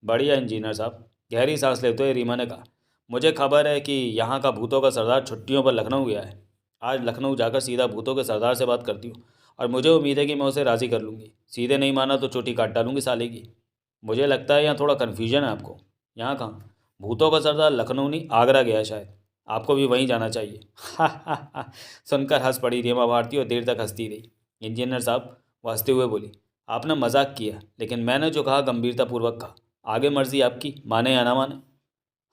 बढ़िया इंजीनियर साहब, गहरी सांस लेते हुए रीमा ने कहा। मुझे खबर है कि यहाँ का भूतों का सरदार छुट्टियों पर लखनऊ गया है। आज लखनऊ जाकर सीधा भूतों के सरदार से बात करती हूँ और मुझे उम्मीद है कि मैं उसे राज़ी कर लूँगी। सीधे नहीं माना तो चोटी काट डालूंगी साले की। मुझे लगता है यहाँ थोड़ा कन्फ्यूजन है आपको। यहाँ कहाँ? भूतों का सरदार लखनऊ नहीं, आगरा गया है शायद। आपको भी वहीं जाना चाहिए। हा हा हा। सुनकर हंस पड़ी रीमा भारती और देर तक हंसती रही। इंजीनियर साहब, वो हंसते हुए बोली, आपने मजाक किया, लेकिन मैंने जो कहा गंभीरतापूर्वक कहा। आगे मर्जी आपकी, माने या ना माने।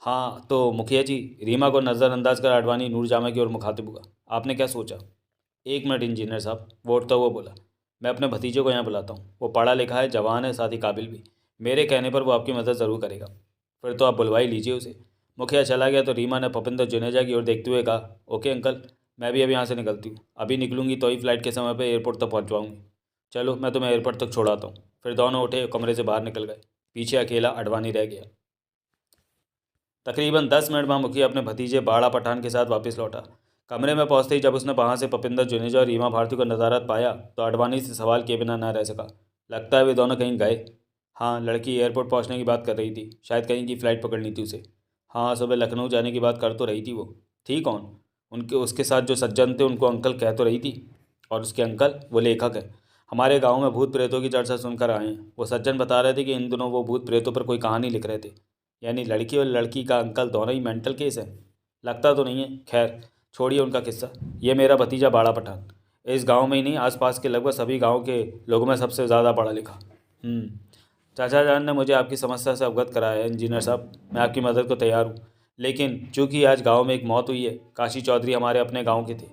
हाँ तो मुखिया जी, रीमा को नज़रअंदाज कर आडवाणी नूरजहां की ओर मुखातिब हुआ। आपने क्या सोचा? 1 मिनट इंजीनियर साहब, वो उठता हुआ बोला। मैं अपने भतीजे को यहाँ बुलाता हूँ। वो पढ़ा लिखा है, जवान है, साथ ही काबिल भी। मेरे कहने पर वो आपकी मदद ज़रूर करेगा। फिर तो आप बुलवा ही लीजिए उसे। मुखिया चला गया तो रीमा ने भूपेंद्र जुनेजा की ओर देखते हुए कहा, ओके अंकल, मैं भी अभी यहाँ से निकलती हूँ। अभी निकलूंगी तो ही फ्लाइट के समय पर एयरपोर्ट तक पहुँचवाऊँगी। चलो मैं तुम्हें एयरपोर्ट तक छोड़ाता हूँ। फिर दोनों उठे और कमरे से बाहर निकल गए। पीछे अकेला अडवाणी रह गया। तकरीबन 10 मिनट बाद मुखिया अपने भतीजे बाड़ा पठान के साथ वापस लौटा। कमरे में पहुंचते ही जब उसने वहां से भूपेंद्र जुनेजा और रीमा भारती को नज़ारत पाया तो अडवाणी से सवाल किए बिना न रह सका। लगता है वे दोनों कहीं गए। हाँ, लड़की एयरपोर्ट पहुंचने की बात कर रही थी, शायद कहीं की फ़्लाइट पकड़नी थी उसे। हाँ, सुबह लखनऊ जाने की बात कर तो रही थी वो। थी कौन? उनके उसके साथ जो सज्जन थे उनको अंकल कह तो रही थी। और उसके अंकल वो लेखक है। हमारे गांव में भूत प्रेतों की चर्चा सुनकर आए हैं। वो सज्जन बता रहे थे कि इन दिनों वो भूत प्रेतों पर कोई कहानी लिख रहे थे। यानी लड़की और लड़की का अंकल दोनों ही मेंटल केस है। लगता तो नहीं है। खैर छोड़िए उनका किस्सा। ये मेरा भतीजा बाड़ा पठान। इस गांव में ही नहीं, आसपास के लगभग सभी गांव के लोगों में सबसे ज़्यादा पढ़ा लिखा। चाचा जान ने मुझे आपकी समस्या से अवगत कराया है इंजीनियर साहब। मैं आपकी मदद को तैयार हूँ। लेकिन चूंकि आज गांव में एक मौत हुई है, काशी चौधरी हमारे अपने गांव के थे।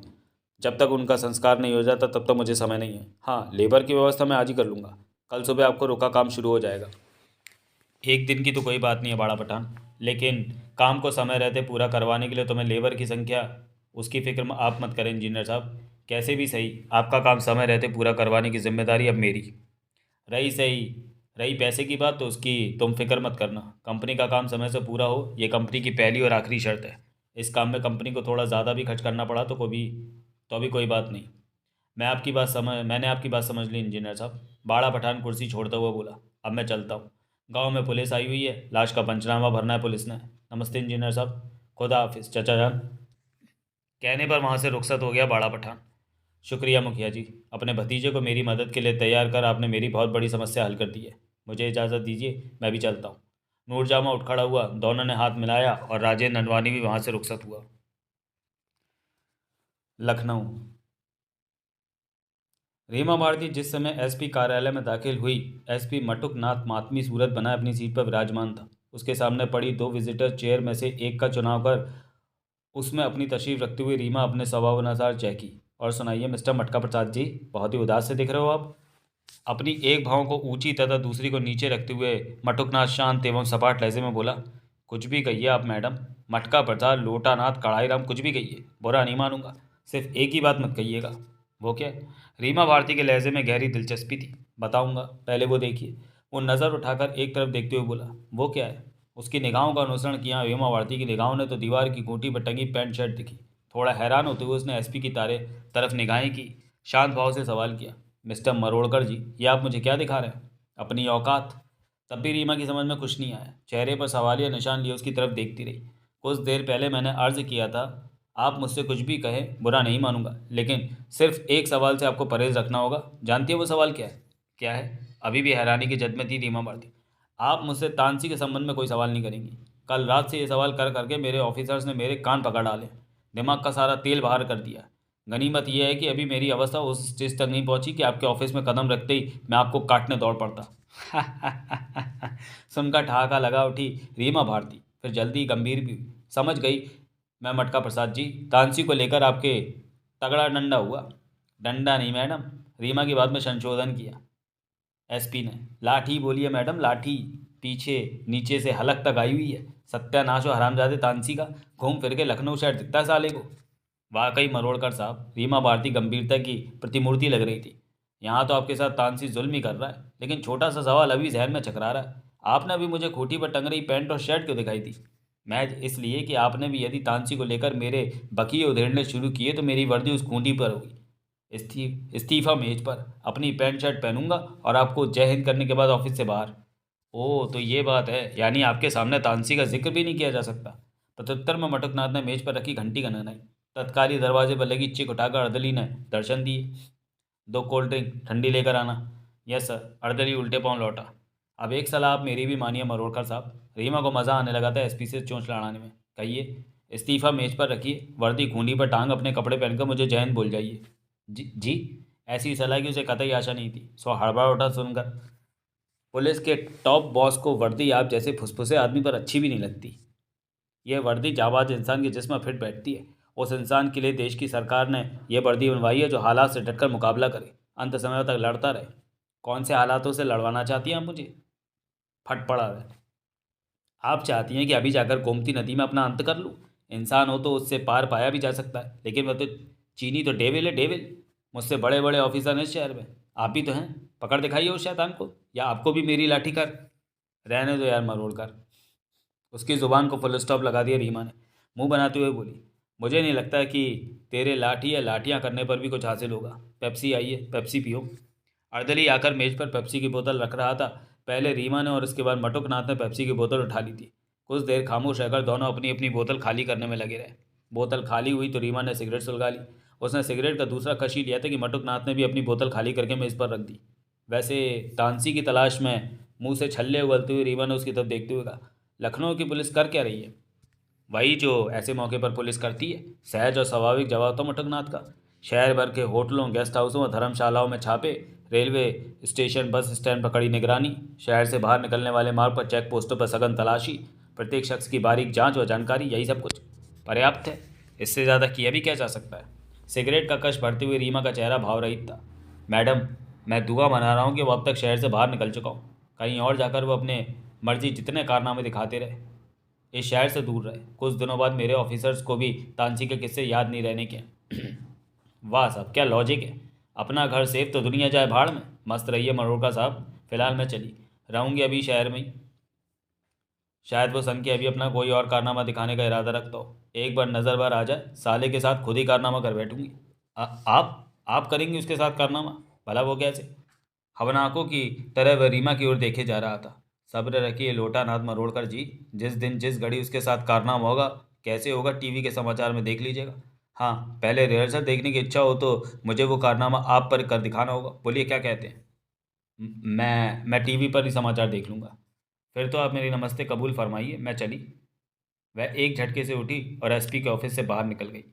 जब तक उनका संस्कार नहीं हो जाता तब तक मुझे समय नहीं है। हाँ, लेबर की व्यवस्था मैं आज ही कर लूँगा। कल सुबह आपको रुका काम शुरू हो जाएगा। एक दिन की तो कोई बात नहीं है बाड़ा पठान, लेकिन काम को समय रहते पूरा करवाने के लिए तुम्हें लेबर की संख्या, उसकी फिक्र आप मत करें इंजीनियर साहब। कैसे भी सही, आपका काम समय रहते पूरा करवाने की जिम्मेदारी अब मेरी। रही सही रही पैसे की बात, तो उसकी तुम फिक्र मत करना। कंपनी का काम समय से पूरा हो, ये कंपनी की पहली और आखिरी शर्त है। इस काम में कंपनी को थोड़ा ज़्यादा भी खर्च करना पड़ा तो अभी कोई बात नहीं। मैंने आपकी बात समझ ली इंजीनियर साहब। बाड़ा पठान कुर्सी छोड़ता हुआ बोला, अब मैं चलता हूँ। गांव में पुलिस आई हुई है, लाश का पंचनामा भरना है पुलिस ने। नमस्ते इंजीनियर साहब। खुदा हाफिज चाचा जान। कहने पर वहाँ से रुखसत हो गया बाड़ा पठान। शुक्रिया मुखिया जी, अपने भतीजे को मेरी मदद के लिए तैयार कर आपने मेरी बहुत बड़ी समस्या हल कर दी है। मुझे इजाज़त दीजिए, मैं भी चलता हूँ। नूरजहां उठ खड़ा हुआ, दोनों ने हाथ मिलाया और राजेंद्र ननवानी भी वहाँ से रुखसत हुआ। लखनऊ। रीमा भारती जिस समय एसपी कार्यालय में दाखिल हुई, एसपी मटुक नाथ मातमी सूरत बनाए अपनी सीट पर विराजमान था। उसके सामने पड़ी 2 विजिटर चेयर में से एक का चुनाव कर उसमें अपनी तशरीफ रखती हुई रीमा अपने स्वभावानुसार चहकी। और सुनाइए मिस्टर मटका प्रसाद जी, बहुत ही उदास से दिख रहे हो आप। अपनी एक भाव को ऊंची तथा दूसरी को नीचे रखते हुए मटुकनाथ शांत एवं सपाट लहजे में बोला, कुछ भी कहिए आप मैडम, मटका प्रसाद, लोटानाथ, कढ़ाईराम, कुछ भी कहिए, बुरा नहीं मानूंगा। सिर्फ एक ही बात मत कहिएगा। वो क्या? रीमा भारती के लहजे में गहरी दिलचस्पी थी। बताऊंगा, पहले वो देखिए। वो नज़र उठाकर एक तरफ देखते हुए बोला, वो क्या है? उसकी निगाहों का अनुसरण किया रीमा भारती की निगाहों ने तो दीवार की खूंटी पर टंगी पैंट शर्ट दिखी। थोड़ा हैरान होते हुए उसने एसपी की तरफ निगाहें की। शांत भाव से सवाल किया, मिस्टर मरोड़कर जी, ये आप मुझे क्या दिखा रहे हैं? अपनी औकात। तब भी रीमा की समझ में कुछ नहीं आया। चेहरे पर सवालिया निशान लिए उसकी तरफ देखती रही। कुछ देर पहले मैंने अर्ज किया था, आप मुझसे कुछ भी कहें बुरा नहीं मानूंगा, लेकिन सिर्फ एक सवाल से आपको परहेज रखना होगा। जानती है वो सवाल क्या है? क्या है? अभी भी हैरानी की जद में थी रीमा भारती। आप मुझसे तानसी के संबंध में कोई सवाल नहीं करेंगी। कल रात से ये सवाल कर करके मेरे ऑफिसर्स ने मेरे कान पकड़ डाले, दिमाग का सारा तेल बाहर कर दिया। गनीमत यह है कि अभी मेरी अवस्था उस स्टेज तक नहीं पहुंची कि आपके ऑफिस में कदम रखते ही मैं आपको काटने दौड़ पड़ता। सुनकर ठहाका लगा उठी रीमा भारती, फिर जल्दी गंभीर भी हुई। समझ गई मैं मटका प्रसाद जी, तानसी को लेकर आपके तगड़ा डंडा हुआ। डंडा नहीं मैडम, रीमा की बात में संशोधन किया एसपी ने। लाठी बोलिए मैडम, लाठी। पीछे नीचे से हलक तक आई हुई है। सत्यानाश हो हरामजादे तानसी का, घूम फिर के लखनऊ शहर दिखता है साले को। वाकई मरोड़कर साहब, रीमा भारती गंभीरता की प्रतिमूर्ति लग रही थी। यहाँ तो आपके साथ तानसी जुल्म ही कर रहा है, लेकिन छोटा सा सवाल अभी जहन में चकरा रहा है। आपने अभी मुझे खूंटी पर टंग रही पैंट और शर्ट क्यों दिखाई थी? महज इसलिए कि आपने भी यदि तानसी को लेकर मेरे बकिए उधेड़ने शुरू किए तो मेरी वर्दी उस खूंटी पर होगी। इस्तीफा मेज पर, अपनी पैंट शर्ट पहनूंगा और आपको जय हिंद करने के बाद ऑफिस से बाहर। ओह, तो ये बात है, यानी आपके सामने तानसी का जिक्र भी नहीं किया जा सकता। प्रत्युत्तर में मटकनाथ ने मेज पर रखी घंटी गनगनाई। तत्काल ही दरवाजे पर लगी चिक उठाकर अर्दली ने दर्शन दिए। 2 कोल्ड ड्रिंक ठंडी लेकर आना। Yes sir. अर्दली उल्टे पांव लौटा। अब एक सलाह आप मेरी भी मानिए मरोड़कर साहब। रीमा को मज़ा आने लगा था एसपी से चोंच लड़ाने में। कहिए। इस्तीफा मेज पर रखिए, वर्दी खूंटी पर टांग अपने कपड़े पहनकर मुझे जैन बोल जाइए। जी जी। ऐसी सलाह की उसे कतई आशा नहीं थी। सो हड़बड़ा उठा सुनकर। पुलिस के टॉप बॉस को वर्दी आप जैसे फुसफुसे आदमी पर अच्छी भी नहीं लगती। यह वर्दी जाबाज इंसान के जिस्म में फिट बैठती है। उस इंसान के लिए देश की सरकार ने यह वर्दी बनवाई है जो हालात से डटकर मुकाबला करे, अंत समय तक लड़ता रहे। कौन से हालातों से लड़वाना चाहती हैं आप मुझे? फट पड़ा वह। आप चाहती हैं कि अभी जाकर गोमती नदी में अपना अंत कर लूँ? इंसान हो तो उससे पार पाया भी जा सकता है, लेकिन वह तो चीनी तो डेविल है, डेविल। मुझसे बड़े बड़े ऑफिसर हैं इस शहर में। आप भी तो हैं। पकड़ दिखाइए उस शैतान को, या आपको भी मेरी लाठी कर। रहने दो यार मरोड़ कर। उसकी ज़ुबान को फुल स्टॉप लगा दिया रीमा ने। मुंह बनाते हुए बोली, मुझे नहीं लगता कि तेरे लाठी या लाठियाँ करने पर भी कुछ हासिल होगा। पेप्सी आई है, पेप्सी पियो। अर्दली आकर मेज पर पेप्सी की बोतल रख रहा था। पहले रीमा ने और उसके बाद मटुकनाथ ने पेप्सी की बोतल उठा ली थी। कुछ देर खामोश रहकर दोनों अपनी अपनी बोतल खाली करने में लगे रहे। बोतल खाली हुई तो रीमा ने सिगरेट सुलगा ली। उसने सिगरेट का दूसरा कश ही लिया था कि मटुकनाथ ने भी अपनी बोतल खाली करके मेज़ पर रख दी। वैसे तानसी की तलाश में मुंह से छल्ले उगलते हुए रीमा ने उसकी तरफ देखते हुए कहा, लखनऊ की पुलिस कर क्या रही है? वही जो ऐसे मौके पर पुलिस करती है। सहज और स्वाभाविक जवाब था मटकनाथ का। शहर भर के होटलों, गेस्ट हाउसों और धर्मशालाओं में छापे, रेलवे स्टेशन, बस स्टैंड पर कड़ी निगरानी, शहर से बाहर निकलने वाले मार्ग पर चेक पोस्टों पर सघन तलाशी, प्रत्येक शख्स की बारीक जांच व जानकारी, यही सब कुछ पर्याप्त है। इससे ज़्यादा किया भी क्या जा सकता है? सिगरेट का कश भरते हुए रीमा का चेहरा भावरहित था। मैडम, मैं दुआ मना रहा हूँ कि वो अब तक शहर से बाहर निकल चुका हूँ। कहीं और जाकर वो अपने मर्जी जितने कारनामे दिखाते रहे, इस शहर से दूर रहे। कुछ दिनों बाद मेरे ऑफिसर्स को भी तानसी के किस्से याद नहीं रहने के। वाह साहब, क्या लॉजिक है। अपना घर सेफ तो दुनिया जाए भाड़ में। मस्त रहिए मरोड़का साहब। फिलहाल मैं चली रहूँगी अभी शहर में ही। शायद वो सन के अभी अपना कोई और कारनामा दिखाने का इरादा रखता हो। एक बार नज़र बार आ जाए, साले के साथ खुद ही कारनामा कर बैठूंगी। आप करेंगी उसके साथ कारनामा? भला वो कैसे? हवनाकों की तरह वह रीमा की ओर देखे जा रहा था। सब्र रखिए लोटा नाथ मरोड़कर जी। जिस दिन जिस घड़ी उसके साथ कारनामा होगा, कैसे होगा, टीवी के समाचार में देख लीजिएगा। हाँ, पहले रिहर्सल देखने की इच्छा हो तो मुझे वो कारनामा आप पर कर दिखाना होगा। बोलिए क्या कहते हैं? मैं टीवी पर ही समाचार देख लूँगा। फिर तो आप मेरी नमस्ते कबूल फरमाइए। मैं चली। वह एक झटके से उठी और एसपी के ऑफिस से बाहर निकल गई।